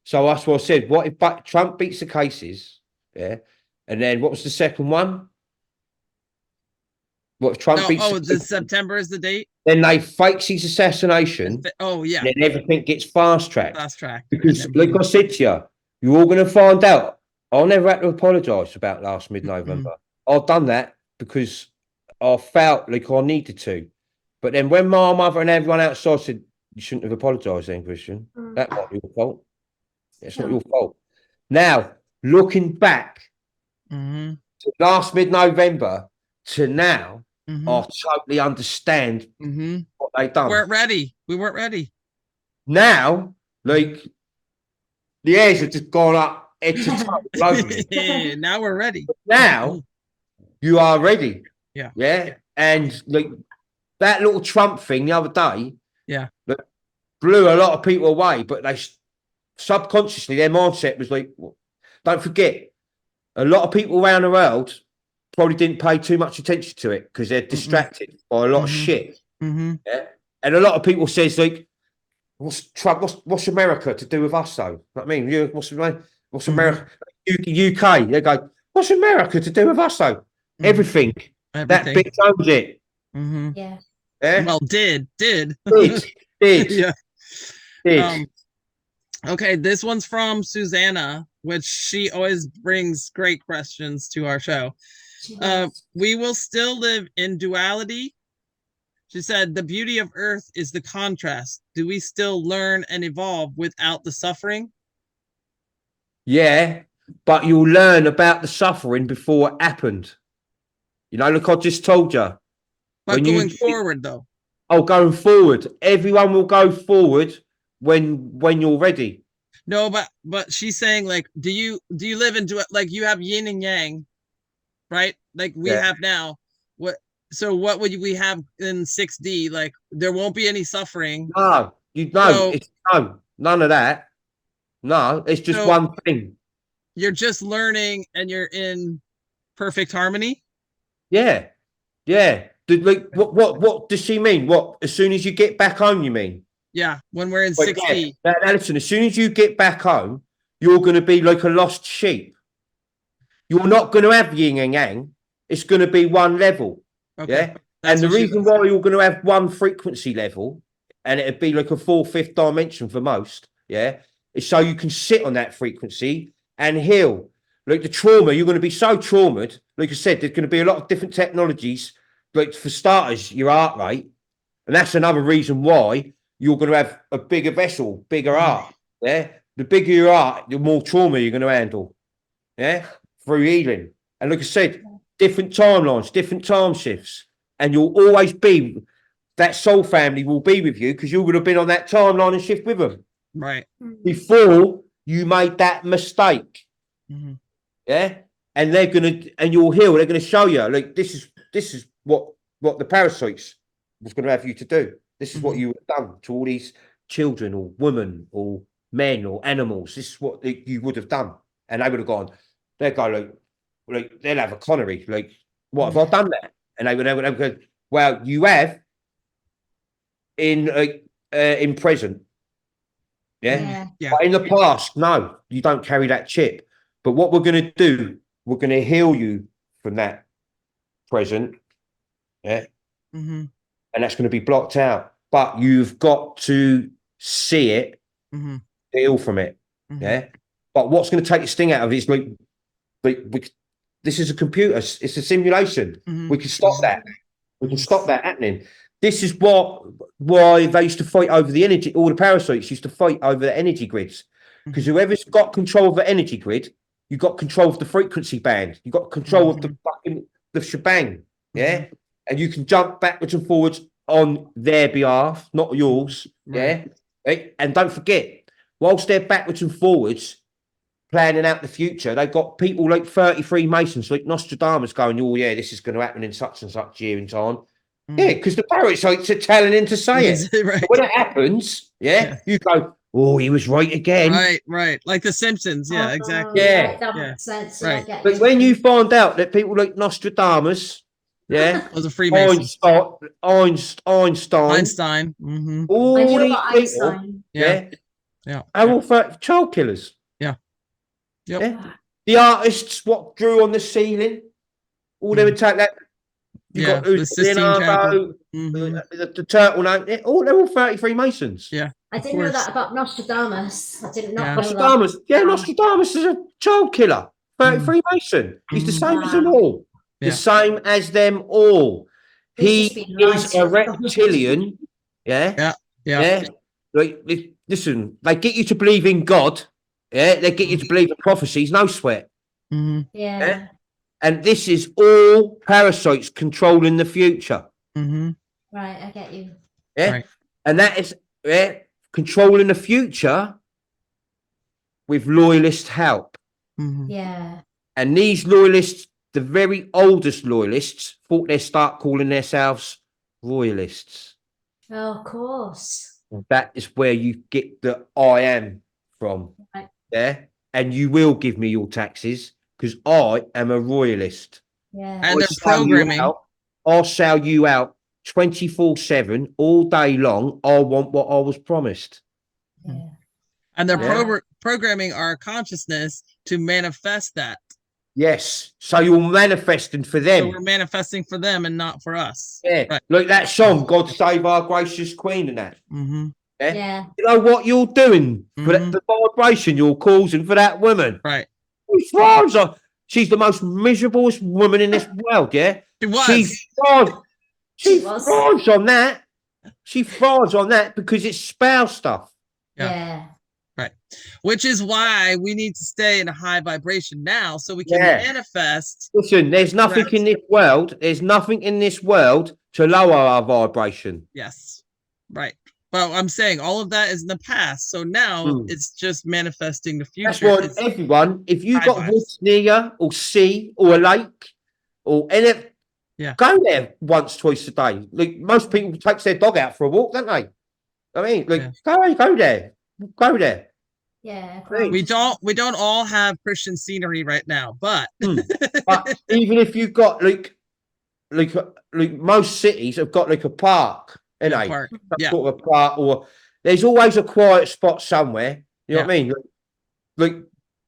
So that's what I said. What if Trump beats the cases, and then what was the second one? What if Trump beats? September is the date. Then they fakes his assassination. Oh yeah. And then everything gets fast tracked. Fast tracked. Because, like I said to you, you're all going to find out. I'll never have to apologise about last mid-November. I've done that because I felt like I needed to. But then when my mother and everyone outside said, you shouldn't have apologised then, Christian. That's not your fault. It's not your fault. Now, looking back to last mid-November to now, I totally understand what they've done. We weren't ready. Now, like, the airs have just gone up head to toe. Now we're ready. But now you are ready. Yeah. And like that little Trump thing the other day, that blew a lot of people away. But they subconsciously, their mindset was like, don't forget, a lot of people around the world probably didn't pay too much attention to it because they're distracted by a lot of shit. Yeah? And a lot of people says like, what's America to do with us though? You know what I mean, what's America? UK? They go, what's America to do with us though? Everything. That bitch owns it. Yeah. Well, did. Did. Yeah. Did. Okay, this one's from Susanna, which she always brings great questions to our show. We will still live in duality. She said, the beauty of Earth is the contrast. Do we still learn and evolve without the suffering? Yeah. but you'll learn about the suffering before it happened. You know, look, I just told you. But going forward, though. Oh, going forward, everyone will go forward when you're ready. No, but she's saying, like, do you live into it, like you have yin and yang, right? Like we have now. What would we have in 6D? Like there won't be any suffering. No, it's none of that. No, it's just one thing. You're just learning and you're in perfect harmony. Yeah. Like, what does she mean? What, as soon as you get back home, you mean? Yeah, when we're in 6D. Yeah. Now listen, as soon as you get back home, you're going to be like a lost sheep. You're not going to have yin and yang. It's going to be one level. Okay. Yeah. And the reason why you're going to have one frequency level, and it'd be like a 4th, 5th dimension for most, yeah, is so you can sit on that frequency and heal. Like the trauma, you're going to be so traumatized. Like I said, there's going to be a lot of different technologies. Like for starters, your heart rate, and that's another reason why you're going to have a bigger vessel, bigger heart. Yeah, the bigger your heart, the more trauma you're going to handle. Yeah, through healing. And like I said, different timelines, different time shifts, and you'll always be, that soul family will be with you because you would have been on that timeline and shift with them. Right. Before you made that mistake. Mm-hmm. Yeah. And they're going to, and you'll heal. They're going to show you, like, this is what the parasites was going to have you to do. This is what you have done to all these children or women or men or animals. This is what you would have done. And they would have gone, they'll go like they'll have a Connery, like, what have I done that? And they would go, well, you have in present. Yeah. But in the past, no, you don't carry that chip. But what we're going to do, we're going to heal you from that present. Yeah. Mm-hmm. And that's going to be blocked out. But you've got to see it, heal from it. Mm-hmm. Yeah. But what's going to take the sting out of it is like this is a computer, it's a simulation. We can stop that. We can stop that happening. This is why they used to fight over the energy, all the parasites used to fight over the energy grids. Because whoever's got control of the energy grid, you got control of the frequency band, you got control of the shebang. Yeah. And you can jump backwards and forwards on their behalf, not yours. Yeah. And don't forget, whilst they're backwards and forwards planning out the future, they've got people like 33 Masons, like Nostradamus, going, oh yeah, this is going to happen in such and such year and time. Yeah, because the parasites are telling him to say it. Right. When it happens, you go, oh, he was right again. Right. Like the Simpsons. Yeah, exactly. Yeah. That makes sense. Right. But when you find out that people like Nostradamus, was a Freemason. Einstein. Mm-hmm. All I knew these about people, Einstein. Yeah. Are all child killers. Yeah. Yep. Yeah. The artists, what drew on the ceiling, all they would take that. You got the Leonardo, the turtleneck. They're all 33 Masons. Yeah. I didn't know that about Nostradamus. I didn't know Nostradamus. that. Yeah, Nostradamus is a child killer. 33 Mason. He's the same as them all. The same as them all. He is a reptilian. Yeah. Like, listen, they get you to believe in God. Yeah, they get you to believe in prophecies. No sweat. Yeah. And this is all parasites controlling the future. Right, I get you. Yeah. Right. And that is controlling the future with loyalist help. Yeah. And these loyalists, the very oldest loyalists, thought they'd start calling themselves royalists. Oh, of course. And that is where you get the I am from. Right. Yeah. And you will give me your taxes because I am a royalist. Yeah. And they're programming. I'll sell you out 24/7 all day long. I want what I was promised. Yeah. And they're programming our consciousness to manifest that. Yes. So you're manifesting for them. So we're manifesting for them and not for us. Yeah. Right. Like that song, God Save Our Gracious Queen and that. Yeah. You know what you're doing for the vibration you're causing for that woman. Right. She's the most miserable woman in this world, yeah? She was. She thrives on that. She thrives on that because it's spell stuff. Yeah. Right. Which is why we need to stay in a high vibration now so we can Yeah. manifest. Listen, there's nothing Correct. in this world. There's nothing in this world to lower our vibration. Yes. Right. Well, I'm saying all of that is in the past. So now it's just manifesting the future. That's why It's everyone, if you high got vibes. woods near you or sea or a lake or any, Yeah. go there once, twice a day. Like most people take their dog out for a walk, don't they? I mean, like go there. Go there. Yeah. We don't all have Christian scenery right now, but But even if you've got like most cities have got like a park, a park. Yeah. Sort of a park, or there's always a quiet spot somewhere. You know what I mean? Like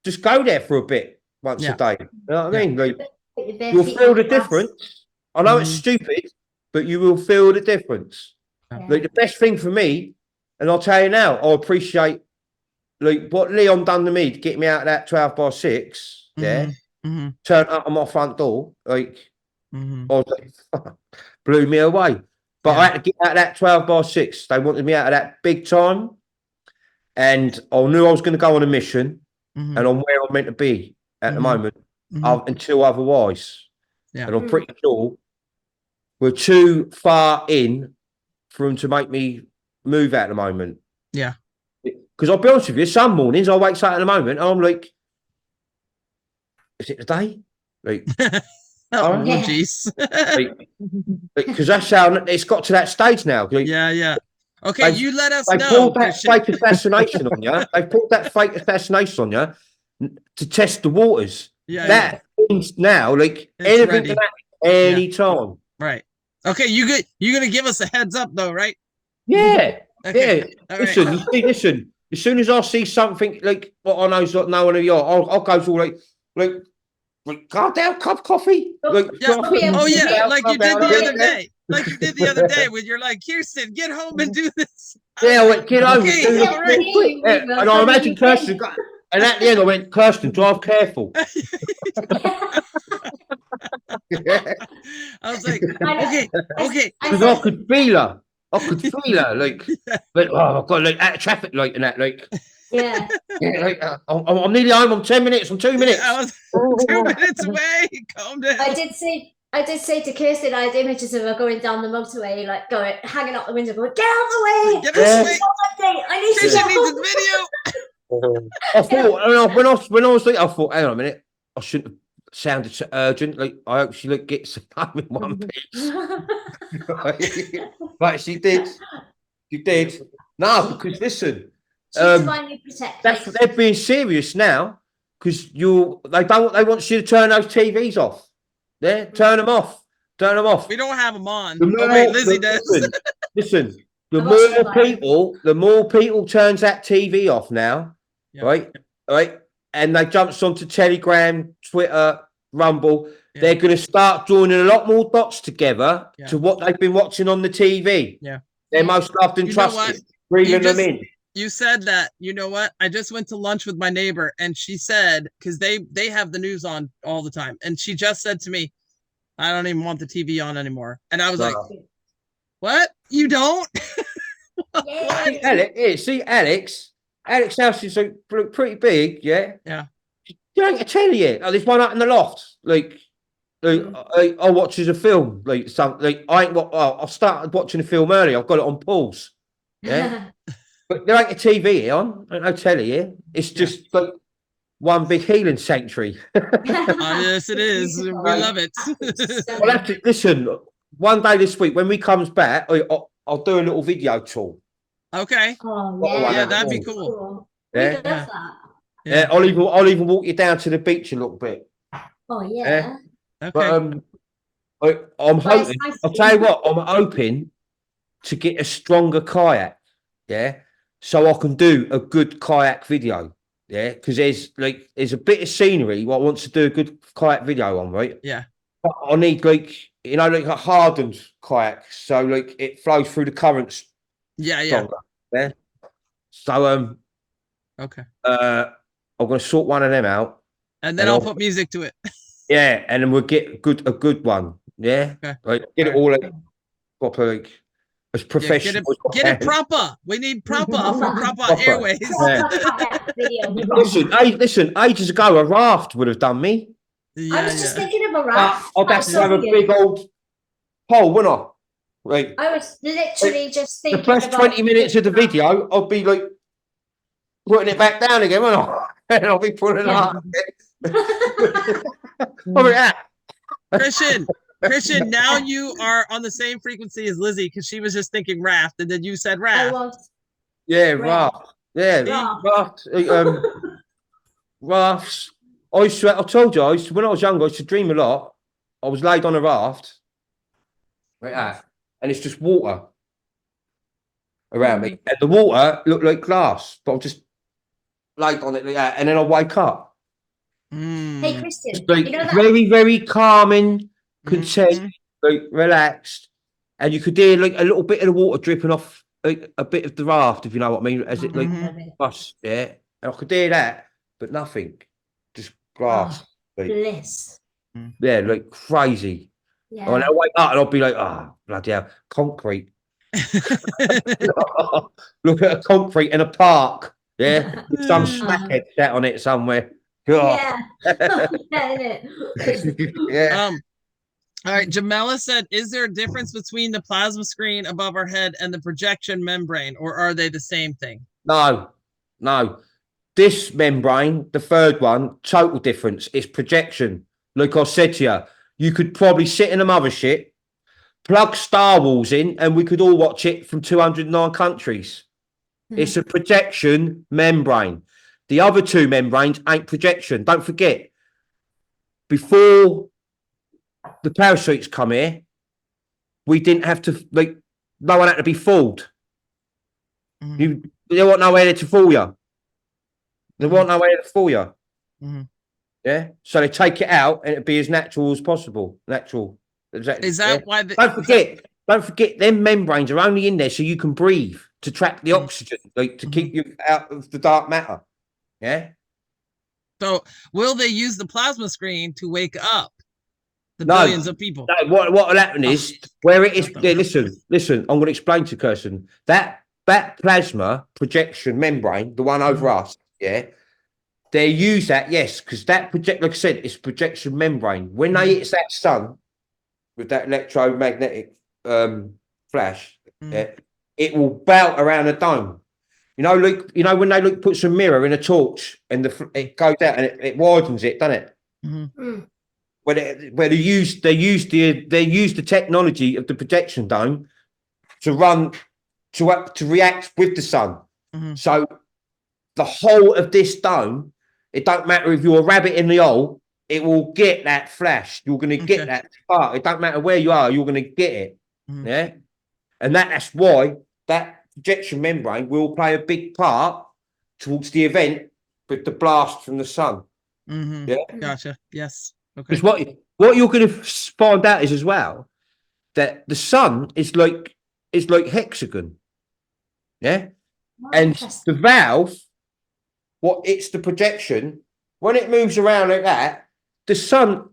just go there for a bit once a day. You know what I mean? Like you'll feel the difference. I know it's stupid, but you will feel the difference. Yeah. Like the best thing for me, and I'll tell you now, I appreciate like what Leon done to me to get me out of that 12x6. Yeah. Turn up on my front door. Like I was like, blew me away. But I had to get out of that 12x6. They wanted me out of that big time. And I knew I was going to go on a mission. And I'm where I'm meant to be at the moment until otherwise. Yeah. And I'm pretty sure we're too far in for them to make me move at the moment. Yeah. Because I'll be honest with you, some mornings I wake up at the moment and I'm like, is it the day? Like, oh, jeez. Because that's how it's got to that stage now. Like, yeah. Okay, you let us they know. pulled that fake assassination on you. They pulled that fake assassination on you to test the waters. Yeah. That means now, like It's anything ready. can happen any time. Right. Okay, you're gonna give us a heads up though, right? Yeah. Okay. Yeah. All Listen, right. you see, listen. As soon as I see something like what I know's not no one of you, I'll go to like goddamn cup of coffee. Like, Yeah. Oh yeah, like you did the Yeah. other day. Like you did the other day when you're like, Kirsten, get home and do this. Yeah, I went, get home. Okay, do this all right. quick. Yeah. And I imagine Kirsten and at the end I went, Kirsten, drive careful. I was like, okay. Because I could feel her. Like, but I've got like at a traffic light and that, like, Yeah. like I'm nearly home. I'm 10 minutes. I'm 2 minutes. I was 2 minutes away. Calm down. I did say to Kirsten, I had images of her going down the motorway, like going, hanging out the window, going, get out of the way! Get out of the way. I need to Kirsten go. needs a video. I thought when I was like, I thought, hang on a minute, I shouldn't have sounded so urgent. Like, I hope she like gets home in one piece. But she did. No, because listen, She's divinely protected. they're being serious now because they want you to turn those TVs off. Yeah, turn them off. We don't have them on. The Oh wait, Lizzie does. Listen, the I'm not more people turns that TV off now, Yeah. right? And they jumps onto Telegram, Twitter, Rumble. Yeah. They're going to start joining a lot more dots together Yeah. to what they've been watching on the TV. Yeah. They're most loved and You know what? trusted. Reeling them in. You said that, you know what? I just went to lunch with my neighbor and she said, because they have the news on all the time. And she just said to me, I don't even want the TV on anymore. And I was like, what? You don't? Yeah. Alex house is like pretty big, yeah? Yeah. You ain't tell you. Oh, there's one out in the loft. Like I watch as a film. Like something like I started watching the film earlier. I've got it on pause. Yeah. But there ain't a TV here on. Ain't no telly here. It's just like one big healing sanctuary. Yes, it is. We love it. Well, have to, listen, one day this week when we comes back, I'll do a little video tour. Okay. Oh, Yeah, that'd be cool. Yeah. Who does that? Yeah, I'll even walk you down to the beach a little bit. Oh, yeah. Okay. But I'm hoping. I'll tell you what. I'm hoping to get a stronger kayak. Yeah, so I can do a good kayak video. Yeah, because there's a bit of scenery what I want to do a good kayak video on, right? Yeah. But I need like a hardened kayak, so like it flows through the currents. Yeah. Stronger, yeah. So Okay. I'm gonna sort one of them out. And then I'll put music to it. Yeah, and then we'll get a good one. Yeah. Okay. Like get it all like proper like as Yeah, professional. get it proper. We need proper from Proper Proper. Airways. Yeah. Video. Listen, ages ago, a raft would have done me. I Yeah, was just yeah. thinking of a raft. I'd I have to saw have a you. big old pole, wouldn't I? Like, I was literally just the thinking first about 20 minutes of the video, I'll be like putting it back down again, won't I? And I'll be putting it Yeah. up again. Look at that. Christian, now you are on the same frequency as Lizzie because she was just thinking raft and then you said I raft. was. Yeah, Raft. raft. Yeah, Raft. rafts. I told you, when I was younger, I used to dream a lot. I was laid on a raft, like that, and it's just water around me. And the water looked like glass, but I'm just laid on it like that, and then I wake up. Hey, Christian, It's like you know that? very, very calming, content, like relaxed. And you could hear like a little bit of the water dripping off like a bit of the raft, if you know what I mean, as it like bust, yeah. And I could hear that, but nothing. Just glass. Like, Bliss. yeah, like crazy. Yeah. And I wake up and I'll be like, oh, bloody hell, concrete. Look at a concrete in a park. Yeah. With some smackhead sat on it somewhere. Yeah. Yeah, innit? Yeah. All right, Jamela said, is there a difference between the plasma screen above our head and the projection membrane, or are they the same thing? No. This membrane, the third one, total difference. It's projection. Like I said to you, you could probably sit in a mothership, plug Star Wars in, and we could all watch it from 209 countries. It's a projection membrane. The other two membranes ain't projection. Don't forget, before the parachutes come here, we didn't have to, like, no one had to be fooled. There wasn't nowhere to fool you. There wasn't nowhere to fool you. Yeah. So they take it out and it'd be as natural as possible. Natural. Exactly. Is that why? Don't forget, them membranes are only in there so you can breathe, to trap the oxygen, like to keep you out of the dark matter. Yeah. So will they use the plasma screen to wake up the billions of people? No, what will happen is where it is. Yeah, listen. I'm going to explain to Kirsten that plasma projection membrane, the one over us. Yeah. They use that, yes, because that like I said, it's projection membrane. When they hit that sun with that electromagnetic flash, it will bout around the dome. You know, like when they put some mirror in a torch and it goes out and it widens it, doesn't it? Where they use the technology of the projection dome to react with the sun. So the whole of this dome, it don't matter if you're a rabbit in the hole, it will get that flash. You're going to get that spark. It don't matter where you are, you're going to get it. Yeah. And that's why that projection membrane will play a big part towards the event with the blast from the sun. Yeah. Gotcha. Yes. Okay. Because what you're going to find out is as well that the sun is like hexagon. Yeah. And the valve, it's the projection. When it moves around like that, the sun,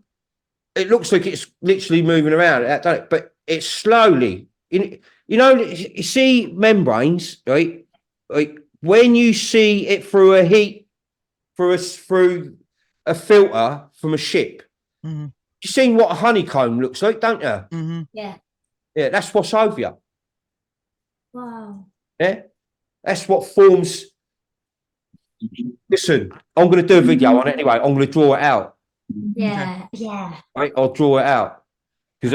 it looks like it's literally moving around like that, doesn't it? But it's slowly. You see membranes, right? Like when you see it through a filter from a ship, you've seen what a honeycomb looks like, don't you? Yeah. Yeah, that's what's over you. Wow. Yeah, that's what forms. Listen, I'm going to do a video on it anyway. I'm going to draw it out. Yeah. Yeah. Right, I'll draw it out because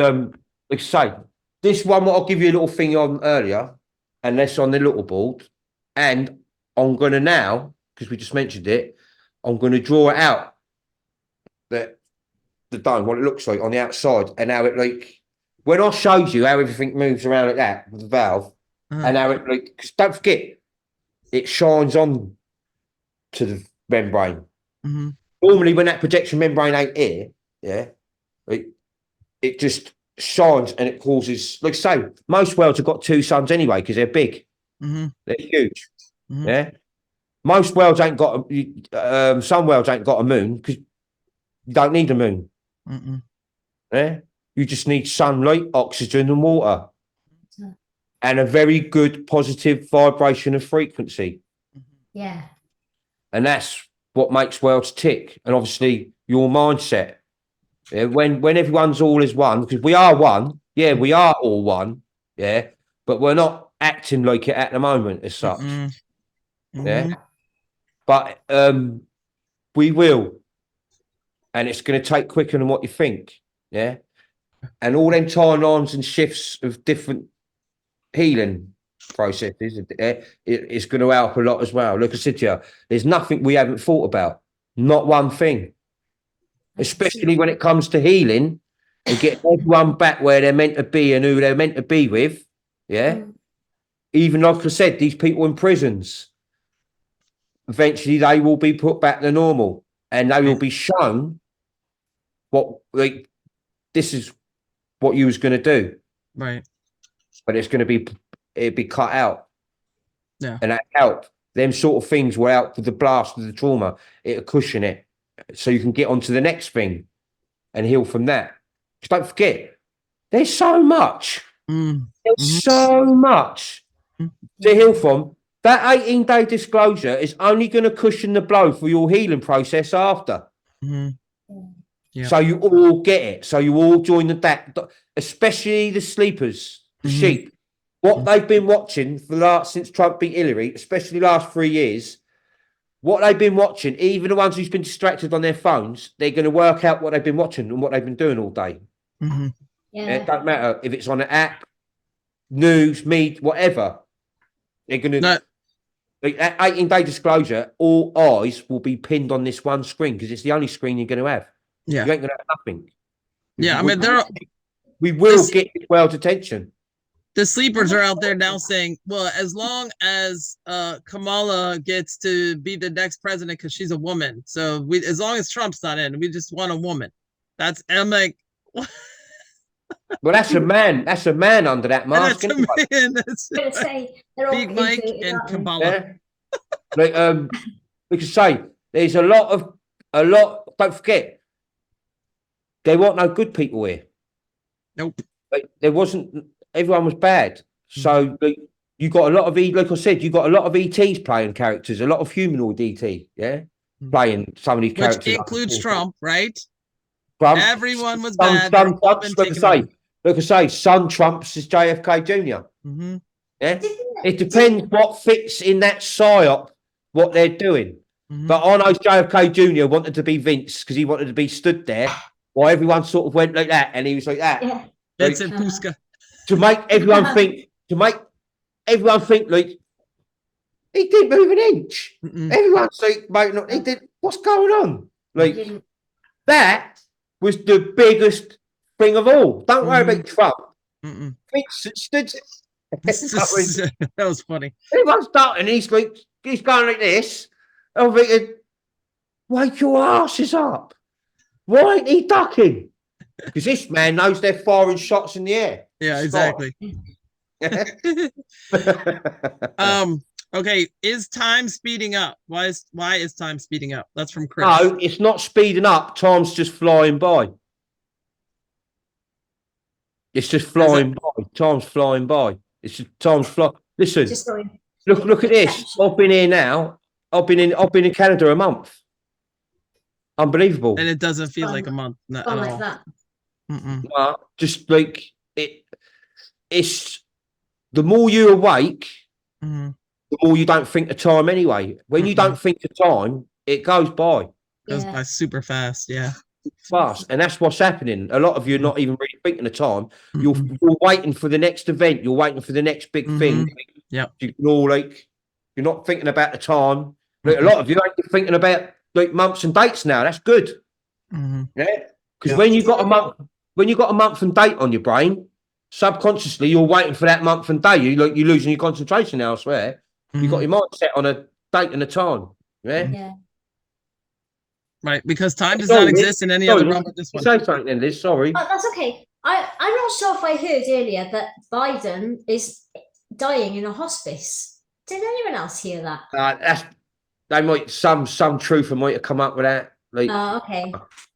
like I say, this one what I'll give you a little thing on earlier, and that's on the little board, and I'm going to now, because we just mentioned it, I'm going to draw it out, that the dome, what it looks like on the outside, and how it like when I showed you how everything moves around like that with the valve, and how it like, because don't forget, it shines on to the membrane. Normally, when that projection membrane ain't here, yeah, it just shines and it causes, like I say, most worlds have got two suns anyway because they're big, they're huge. Yeah, most worlds ain't got some worlds ain't got a moon because you don't need a moon. Yeah, you just need sunlight, oxygen, and water. and a very good positive vibration of frequency. Yeah. And that's what makes worlds tick. And obviously your mindset. Yeah, when everyone's all is one, because we are one. Yeah, we are all one. Yeah, but we're not acting like it at the moment as such. Yeah, but we will, and it's going to take quicker than what you think. Yeah, and all them timelines and shifts of different healing processes, it's going to help a lot as well. Look, I said to you, there's nothing we haven't thought about. Not one thing. Especially when it comes to healing and getting everyone back where they're meant to be and who they're meant to be with. Yeah. Even like I said, these people in prisons, eventually they will be put back to normal and they will be shown what, like, this is what you was going to do. Right. But it'd be cut out. Yeah. And that help. Them sort of things will help with the blast of the trauma. It'll cushion it. So you can get on to the next thing and heal from that. Just don't forget, there's so much. There's so much to heal from. That 18-day disclosure is only going to cushion the blow for your healing process after. Yeah. So you all get it. So you all join especially the sleepers, the sheep. What they've been watching since Trump beat Hillary, especially the last 3 years, what they've been watching, even the ones who's been distracted on their phones, they're going to work out what they've been watching and what they've been doing all day. It don't matter if it's on an app, news, media, whatever. They're going to, like, at 18-day disclosure, all eyes will be pinned on this one screen because it's the only screen you're going to have. Yeah. You ain't going to have nothing. Yeah, I mean, we will get this world's attention. The sleepers are out there now saying, well, as long as Kamala gets to be the next president because she's a woman, so as long as Trump's not in, we just want a woman. I'm like, what? Well, that's a man. That's a man under that mask. That's a man. That's Big Mike and Kamala. Yeah. Like we could say there's a lot. Don't forget, there weren't no good people here. Nope. Like, there wasn't. Everyone was bad. So like, you got a lot of like I said, you got a lot of ETs playing characters, a lot of humanoid ET, playing some of these characters. Which includes Trump, right? Trump, everyone was bad. Trumps, like I say, son Trumps is JFK Jr. Yeah, it depends what fits in that psyop, what they're doing. But I know JFK Jr. wanted to be Vince because he wanted to be stood there while everyone sort of went like that, and he was like that. Yeah. That's it, Puska. To make everyone think, like he didn't move an inch. Everyone's like, mate, he did. What's going on? Like that was the biggest thing of all. Don't worry about Trump. Vincent stood. That was funny. Everyone's starting. He's going like this. I'm thinking, wake your asses up. Why ain't he ducking? Because this man knows they're firing shots in the air. Yeah, exactly. Okay, is time speeding up? Why is time speeding up? That's from Chris. No, it's not speeding up. Time's just flying by. It's just flying by. Time's flying by. It's just time's flying. Listen, look at this. I've been here now. I've been in Canada a month. Unbelievable. And it doesn't feel like a month. Not at all. That. Just like it's the more you awake, the more you don't think of time anyway. When you don't think of time, it goes by. It goes by super fast, fast. And that's what's happening. A lot of you are not even really thinking of time. You're waiting for the next event. You're waiting for the next big thing. Yeah. You're not thinking about the time. Like, a lot of you ain't thinking about like months and dates now. That's good. Yeah. Because when you got a month and date on your brain, subconsciously you're waiting for that month and day. You're losing your concentration elsewhere. You got your mind set on a date and a time. Yeah. Right, because time does not exist in any other realm but this one. Say something then, Liz. Sorry. Oh, that's okay. I'm not sure if I heard earlier that Biden is dying in a hospice. Did anyone else hear that? They might some truth might have come up with that. Like, okay.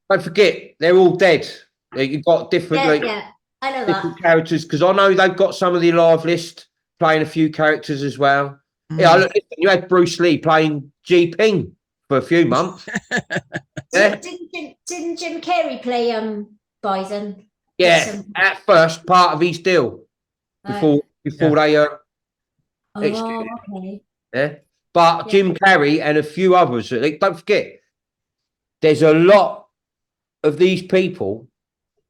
Don't forget, they're all dead. You've got different I know different characters because I know they've got some of the live list playing a few characters as well. Mm. Yeah, look, you had Bruce Lee playing G Ping for a few months. Yeah. Didn't Jim Carrey play Biden? Yeah, at first part of his deal before they executed. Okay. Yeah, but Yeah. Jim Carrey and a few others. Don't forget, there's a lot of these people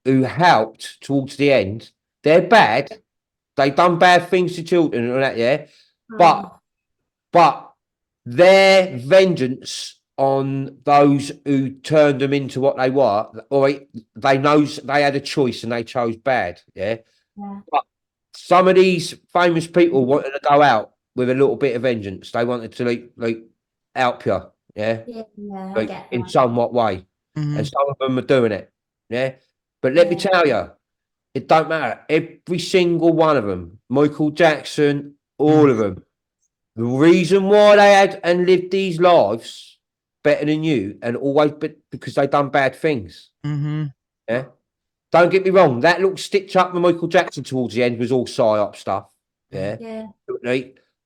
who helped towards the end. They're bad. They done bad things to children and that. Yeah, but their vengeance on those who turned them into what they were, or they knows they had a choice and they chose bad. Yeah. But some of these famous people wanted to go out with a little bit of vengeance. They wanted to like help you. Yeah. I get that. In somewhat way. Mhm. And some of them are doing it. Yeah. But let me tell you, it don't matter. Every single one of them, Michael Jackson, all of them. The reason why they had and lived these lives better than you, and always because they done bad things. Mhm. Yeah. Don't get me wrong. That little stitch up with Michael Jackson towards the end was all psyop stuff. Yeah. Yeah.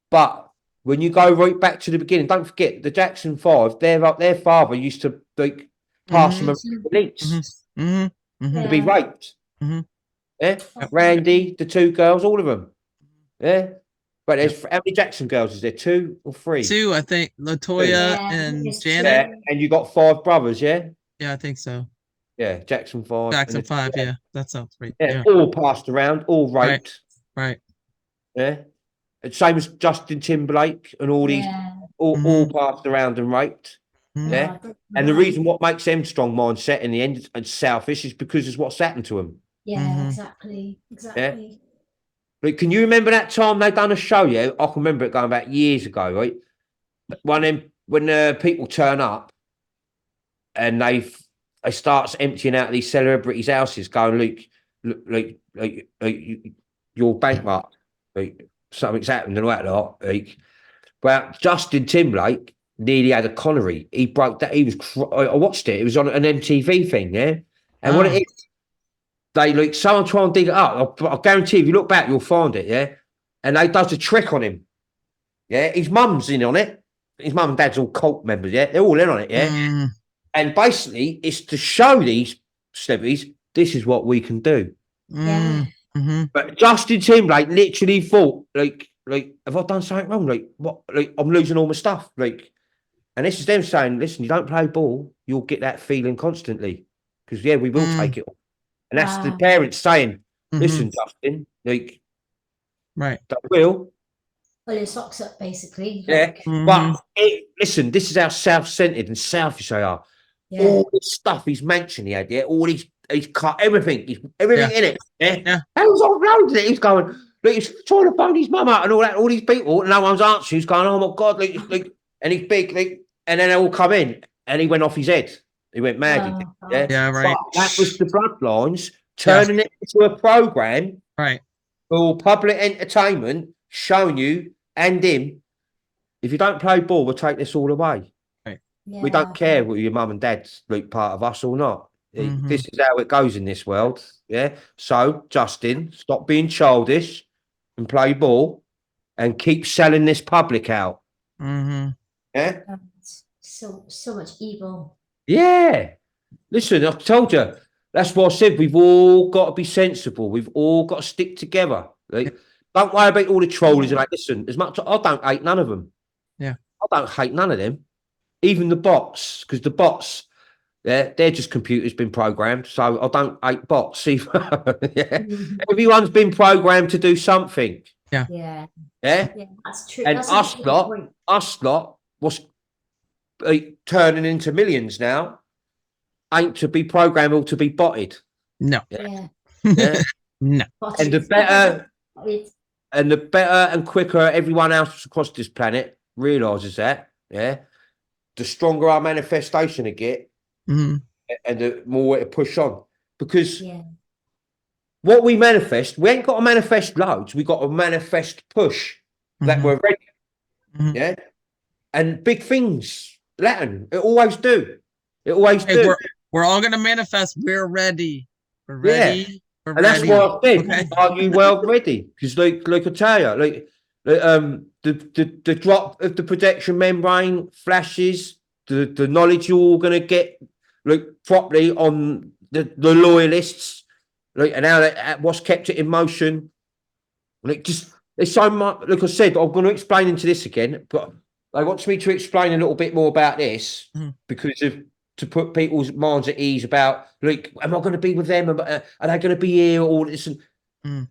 But when you go right back to the beginning, don't forget the Jackson 5. Their father used to like pass them around the links to be raped. Mhm. Yeah. Randy, the 2 girls, all of them. Yeah. But there's how many Jackson girls is there? 2 or 3? 2, I think. Latoya and Janet. Yeah. And you got 5 brothers, yeah? Yeah, I think so. Yeah, Jackson 5. Jackson 5, yeah. That sounds right. Yeah, all passed around, all raped. Right. Yeah. And same as Justin Timberlake and all these all passed around and raped. Yeah. And the reason what makes them strong mindset in the end and selfish is because of what's happened to them. Yeah, exactly. Yeah. But can you remember that time they done a show? Yeah, I can remember it going back years ago, right? When people turn up and they starts emptying out these celebrities' houses, going, look, you're bankrupt, like something's happened and all that lot. Like, well, Justin Timberlake nearly had a Connery. He broke that. He was. I watched it. It was on an MTV thing, yeah. And what it is, they someone try and dig it up. I guarantee if you look back, you'll find it, yeah. And they does a trick on him, yeah. His mum's in on it. His mum and dad's all cult members, yeah. They're all in on it, yeah. And basically, it's to show these celebrities this is what we can do. But Justin Timberlake literally thought, like, have I done something wrong? Like, what? Like, I'm losing all my stuff. Like, and this is them saying, listen, you don't play ball, you'll get that feeling constantly. Because we will take it off. And that's the parents saying, listen, Justin, like, that will. Pull your socks up, basically. Yeah. But listen, this is how self-centered and selfish they are. Yeah. All this stuff he's mentioned, he had, yeah, all he's cut everything in it. Yeah. And he was all around it. He's going, look, he's trying to phone his mum out and all that, all these people, and no one's answering. He's going, oh my God, like, and he's big, like, and then they all come in, and he went off his head. He went mad. Yeah, right. But that was the bloodlines turning it into a program, right, for public entertainment, showing you and him. If you don't play ball, we'll take this all away. We don't care whether your mum and dad's like part of us or not. This is how it goes in this world. Yeah. So, Justin, stop being childish and play ball and keep selling this public out. Yeah. So much evil. Yeah. Listen, I told you. That's what I said. We've all got to be sensible. We've all got to stick together. Like, don't worry about all the trolls. Like, listen, as much I don't hate none of them. Yeah. I don't hate none of them. Even the bots, because the bots, they're just computers been programmed. So I don't hate bots either. Everyone's been programmed to do something. Yeah, that's true. And us lot, what's turning into millions now, ain't to be programmed or to be botted. No. No. And the better and quicker everyone else across this planet realizes that, the stronger our manifestation to get, and the more to push on. Because what we manifest, we ain't got to manifest loads. We got to manifest push that we're ready. Yeah, and big things, Latin. It always do. It always do. We're all gonna manifest. We're ready. We're ready. We're And that's ready. why I said, Okay. are you well ready? Because like I tell you, the drop of the protection membrane flashes, the knowledge you're all gonna get like properly on the loyalists, like and how that what's kept it in motion. Like just there's so much. Like I said, I'm going to explain into this again, but they want me to explain a little bit more about this because of to put people's minds at ease about like, am I going to be with them? Are they going to be here? All this and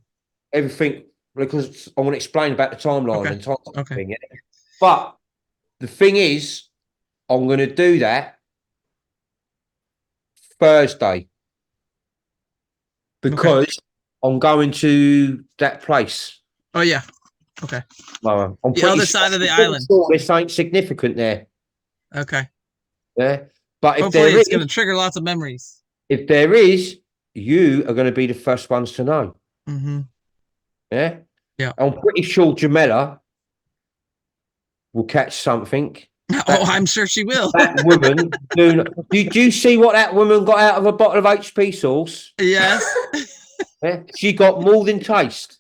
everything. Because I want to explain about the timeline and time thing. Yeah? But the thing is, I'm going to do that Thursday because I'm going to that place. Oh yeah. Okay. I'm The other side of the island. Sure there's something significant there. Okay. Yeah. But if hopefully there it's is, going to trigger lots of memories. If there is, you are going to be the first ones to know. Yeah. Yeah. I'm pretty sure Jamela will catch something. I'm sure she will. That woman. Do you see what that woman got out of a bottle of HP sauce? Yes. Yeah? She got more than taste.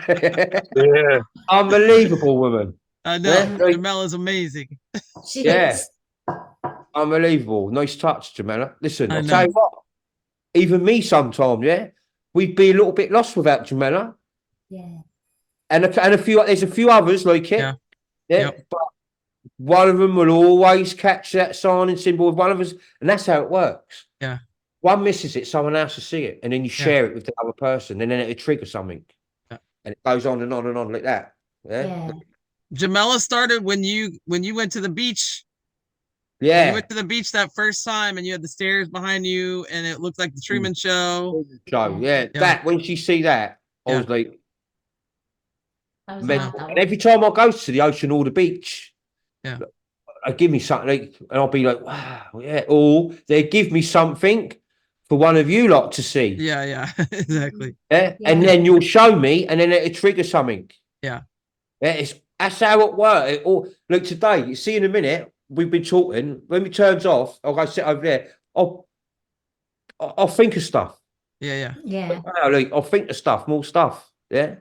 Yeah. Unbelievable woman. I know. Yeah? Jamela's amazing. She Yeah. is. Unbelievable. Nice touch, Jamela. Listen, I I'll tell you what. Even me sometimes, yeah, we'd be a little bit lost without Jamela. Yeah. And there's a few others like it. Yeah. Yep. But one of them will always catch that sign and symbol with one of us, and that's how it works. Yeah. One misses it, someone else will see it, and then you share it with the other person, and then it'll trigger something. Yeah. And it goes on and on and on like that. Yeah. Jamela started when you went to the beach. Yeah. When you went to the beach that first time and you had the stairs behind you and it looked like the Truman Show. Yeah. That when she see that, I was like, and every time I go to the ocean or the beach, they give me something, and I'll be like, wow, yeah. Or they give me something for one of you lot to see. Yeah, exactly. Yeah, and then you'll show me, and then it'll trigger something. Yeah, that's how it works. Look, today, you see, in a minute, we've been talking. When it turns off, I'll go sit over there. I'll think of stuff. Yeah. I'll think of stuff, more stuff. Yeah,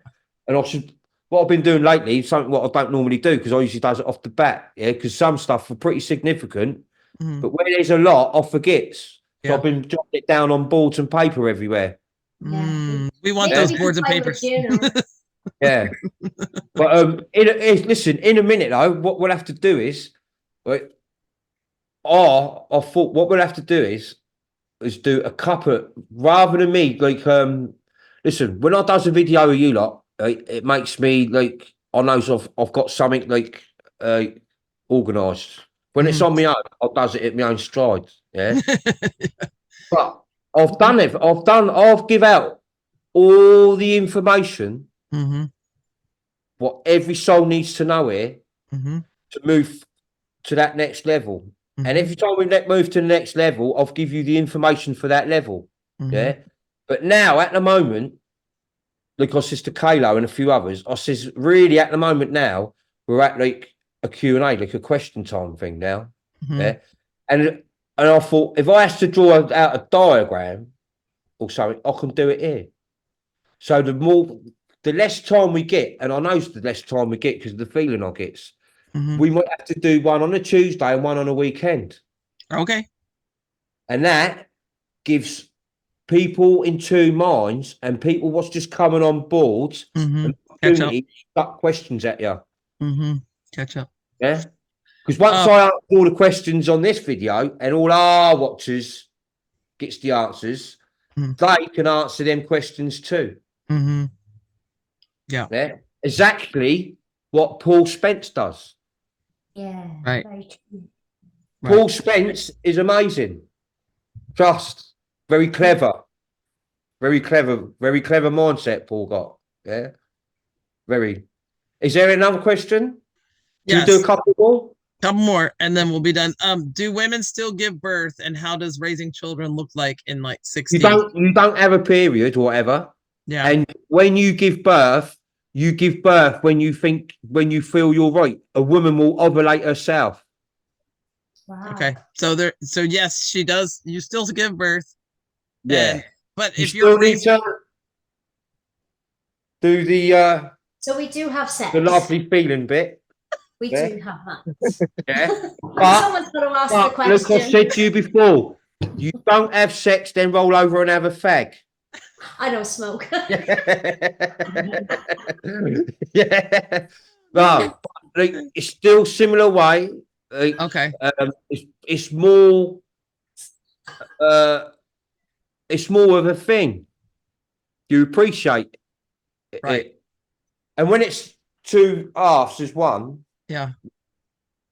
and I should. What I've been doing lately, something what I don't normally do because I usually does it off the bat. Yeah, because some stuff are pretty significant, but when there's a lot, I forget. So I've been jotting it down on boards and paper everywhere. We want those boards and papers. Yeah, but listen, in a minute though, what we'll have to do is, right? I thought what we'll have to do is do a couple rather than me like listen, when I does a video of you lot, it makes me like I know I've got something like organised. When it's on my own, I does it at my own stride. Yeah. But I've done it. I've give out all the information what every soul needs to know here to move to that next level. And every time we move to the next level, I'll give you the information for that level. Yeah. But now at the moment, like our sister Kayla and a few others, I says, really at the moment now, we're at like a Q&A, like a question time thing now. Yeah. And I thought, if I have to draw out a diagram or something, I can do it here. So the less time we get, and I know the less time we get because of the feeling I get, we might have to do one on a Tuesday and one on a weekend. Okay. And that gives people in two minds and people what's just coming on board and stuck questions at you. Catch up. Yeah. Because once I answer all the questions on this video and all our watchers gets the answers, they can answer them questions too. Yeah. Exactly what Paul Spence does. Yeah. Right. Paul Spence is amazing. Just very clever. Very clever mindset Paul got. Yeah. Very. Is there another question? Yes. Do you do a couple more? Couple more, and then we'll be done. Do women still give birth, and how does raising children look like in like 60? You don't have a period or whatever. Yeah. And when you give birth when you feel you're right. A woman will ovulate herself. Wow. Okay. So yes, she does. You still give birth. Yeah. But You if still you're need to do the So we do have sex. lovely feeling bit. We Yeah. do have that. Yeah. But, Someone's got to ask the but look, I question. said to you before, you don't have sex, then roll over and have a fag. I don't smoke. Yeah. No, like, it's still similar way. Like, okay. it's more of a thing. You appreciate Right. it. And when it's two halves as one, Yeah.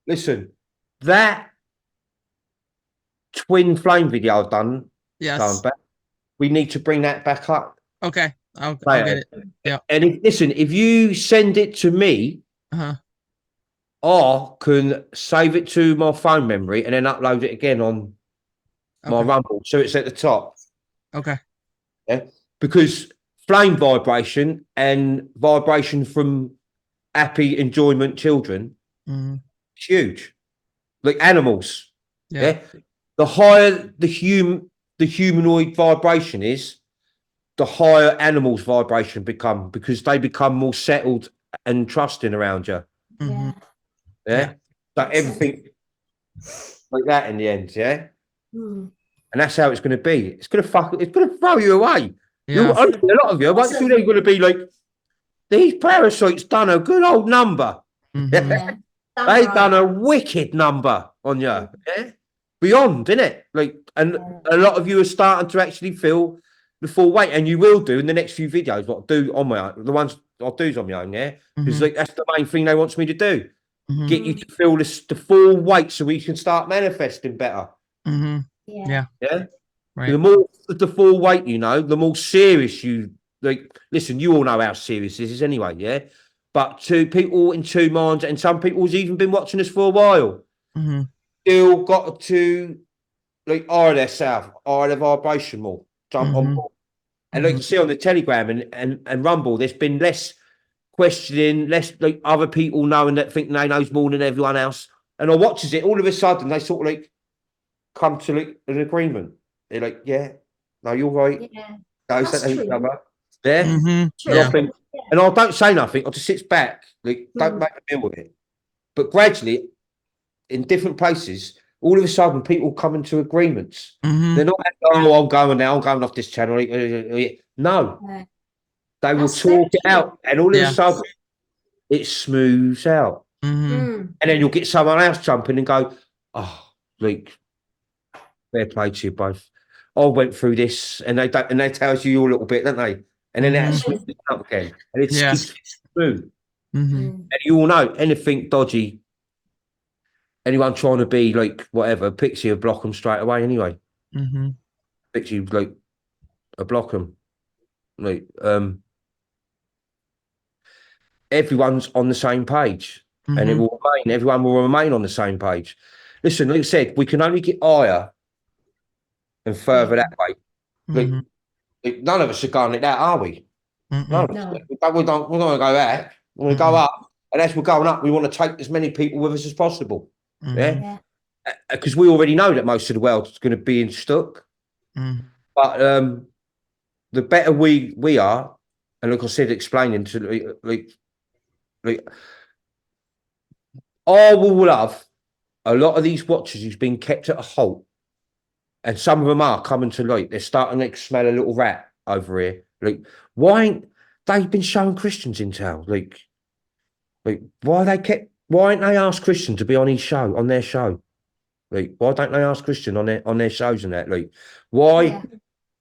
listen, that twin flame video I've done, Yes. back, we need to bring that back up. Okay. I'll get it. Yeah. And if you send it to me, Uh-huh. I can save it to my phone memory and then upload it again on my Okay. Rumble, so it's at the top. Okay. Yeah, because flame vibration and vibration from happy enjoyment children, it's huge. Like animals. Yeah. The higher the humanoid vibration is, the higher animals' vibration become, because they become more settled and trusting around you. Yeah. Yeah. So everything like that in the end, yeah. Mm. And that's how it's going to be. It's going to throw you away. Yeah. A lot of you, once you're going to be like, these parasites done a good old number. Mhm. Yeah. They done a wicked number on you. Yeah. Beyond, innit? Like, and a lot of you are starting to actually feel the full weight, and you will do in the next few videos. What I do on my own, the ones I'll do on my own, yeah. Because like that's the main thing they want me to do. Get you to feel the full weight, so we can start manifesting better. Yeah. Yeah. Right. The more the full weight, you know, the more serious you like. Listen, you all know how serious this is anyway, yeah. But to people in two minds, and some people's even been watching us for a while, still got to like higher their self, higher their vibration more, jump on board. And like you see on the Telegram and Rumble, there's been less questioning, less like other people knowing that think they knows more than everyone else. And I watches it, all of a sudden they sort of like come to like an agreement. They're like, yeah, no, you're right. Yeah. Those That's that true. each other. Yeah. True. And I think, and I don't say nothing, I just sit back, like don't make a deal with it. But gradually, in different places, all of a sudden people come into agreements. They're not like, oh, I'm going off this channel. No. Yeah. They will That's very talk it true. out, and all of a sudden it smooths out. Mm. And then you'll get someone else jumping and go, oh, like, fair play to you both. I went through this, and they tell you a little bit, don't they? And then that switches up again, and it's smooth. And you all know anything dodgy, anyone trying to be like whatever, picks you, block them straight away anyway. Picks you like a block them. Like everyone's on the same page, and it will remain. Everyone will remain on the same page. Listen, like I said, we can only get higher and further that way. Like, none of us are going like that, are we? No. We're not going to go back. We're going to go up, and as we're going up, we want to take as many people with us as possible. Yeah, because we already know that most of the world is going to be in stuck. But the better we are, and like I said, explaining to like I will love a lot of these watchers who's been kept at a halt, and some of them are coming to light. They're starting to smell a little rat over here. Like, why ain't they been showing Christians in town? Like why ain't they asked Christian to be on his show, on their show? Like, why don't they ask Christian on their shows and that? Like, why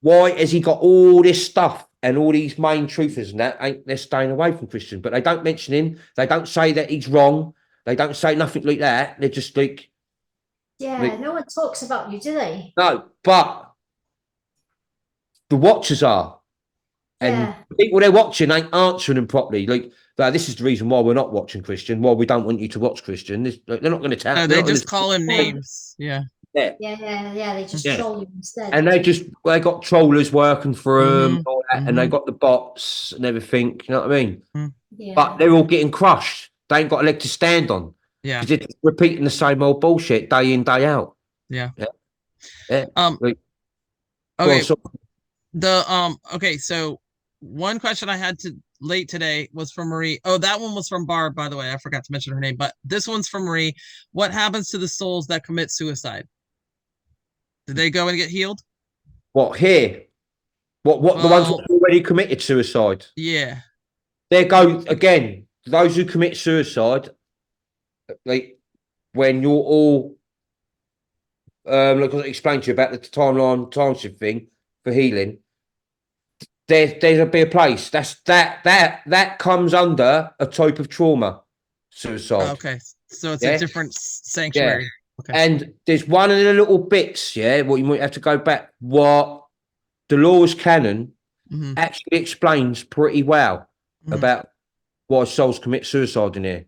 has he got all this stuff and all these main truthers and that? They're staying away from Christian, but they don't mention him. They don't say that he's wrong. They don't say nothing like that. They're just like, no one talks about you, do they? no, but the watchers are. And the people they're watching ain't answering them properly. Like, this is the reason why we're not watching Christian, why we don't want you to watch Christian. They're not going to tell. No, they just call him names. Yeah. They just troll you instead. And they got trollers working for them, and all that, and they got the bots and everything. You know what I mean? But they're all getting crushed. They ain't got a leg to stand on. Yeah, because they're repeating the same old bullshit day in, day out. Yeah. Like, okay. Okay, so one question I had to late today was from Marie. Oh, that one was from Barb, by the way. I forgot to mention her name, but this one's from Marie. What happens to the souls that commit suicide? Did they go and get healed? What here? What the ones Well, that already committed suicide? yeah. There go again. Those who commit suicide, like when you're all like I explained to you about the time shift thing for healing. There's a be a place that comes under a type of trauma, suicide. Okay. So it's a Yeah, different yeah. sanctuary. Okay. And there's one of the little bits, yeah, what you might have to go back. What Dolores Cannon Hmm. actually explains pretty well Hmm. about why souls commit suicide in here.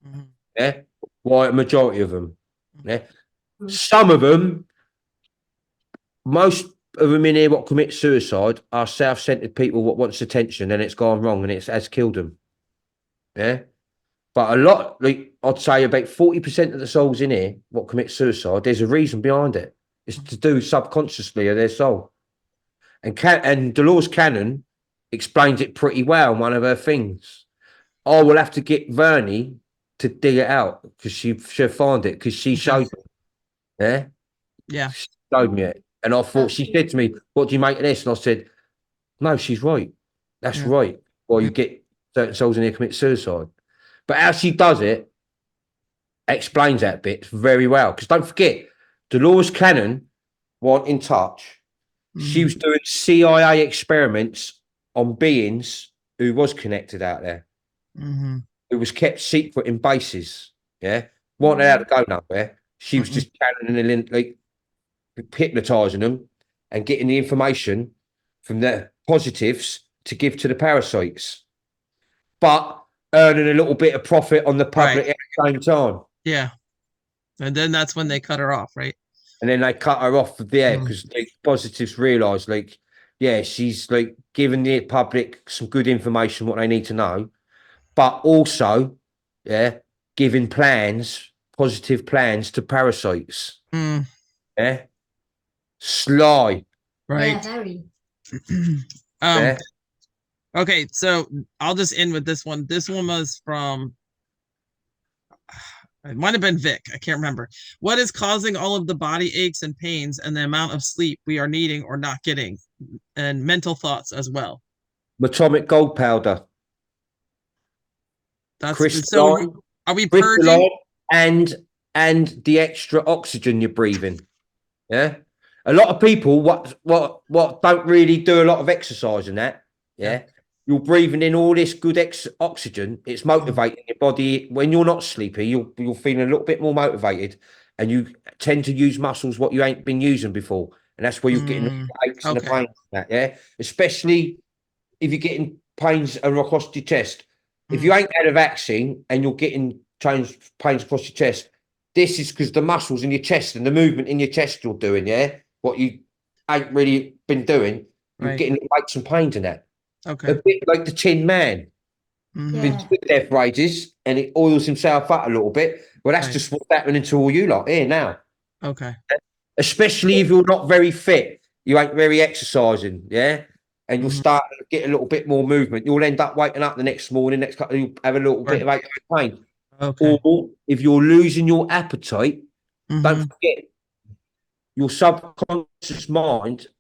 Hmm. Yeah, why a majority of them. Mm-hmm. Yeah, some of them, most of them in here, what commit suicide are self-centered people what wants attention, and it's gone wrong, and it has killed them. Yeah, but a lot, like I'd say, about 40% of the souls in here what commit suicide, there's a reason behind it. It's to do subconsciously of their soul. And Dolores Cannon explains it pretty well in one of her things. I will have to get Vernie to dig it out because she'll find it because she showed me. Yeah. Yeah. She showed me it. And I thought, she said to me, what do you make of this? And I said, no, she's right. That's Yeah. right. Well, you get certain souls in here commit suicide. But how she does it explains that bit very well. Because don't forget, Dolores Cannon wasn't in touch. She was doing CIA experiments on beings who was connected out there. Mm-hmm. It was kept secret in bases. Yeah, wasn't allowed to go nowhere. She was just channeling them, like hypnotizing them and getting the information from the positives to give to the parasites, but earning a little bit of profit on the public at the same time. Yeah. And then that's when they cut her off, right? And then they cut her off there because the positives realised, like, yeah, she's like giving the public some good information, what they need to know, but also, yeah, giving plans, positive plans to parasites. Mm. Yeah, sly. Right. Yeah, very. Yeah. Okay, so I'll just end with this one. This one was from, it might have been Vic. I can't remember. What is causing all of the body aches and pains and the amount of sleep we are needing or not getting, and mental thoughts as well? Atomic gold powder. That's crystalline, so. Are we purging? And the extra oxygen you're breathing. Yeah. A lot of people what don't really do a lot of exercise in that. Yeah. You're breathing in all this good oxygen. It's motivating your body. When you're not sleepy, you're feeling a little bit more motivated, and you tend to use muscles what you ain't been using before, and that's where you're getting the aches and the pains. Yeah, especially if you're getting pains across your chest. If you ain't had a vaccine and you're getting pains across your chest, this is because the muscles in your chest and the movement in your chest you're doing, yeah, what you ain't really been doing, you're getting aches and pains in that. Okay. A bit like the Tin Man. Been Yeah. there for ages and it oils himself up a little bit. Well, that's just what's happening to all you lot here now. Okay. Especially if you're not very fit, you ain't very exercising, yeah? And you'll start to get a little bit more movement. You'll end up waking up the next morning, you'll have a little bit of ache and pain. Okay. Or if you're losing your appetite, don't forget, your subconscious mind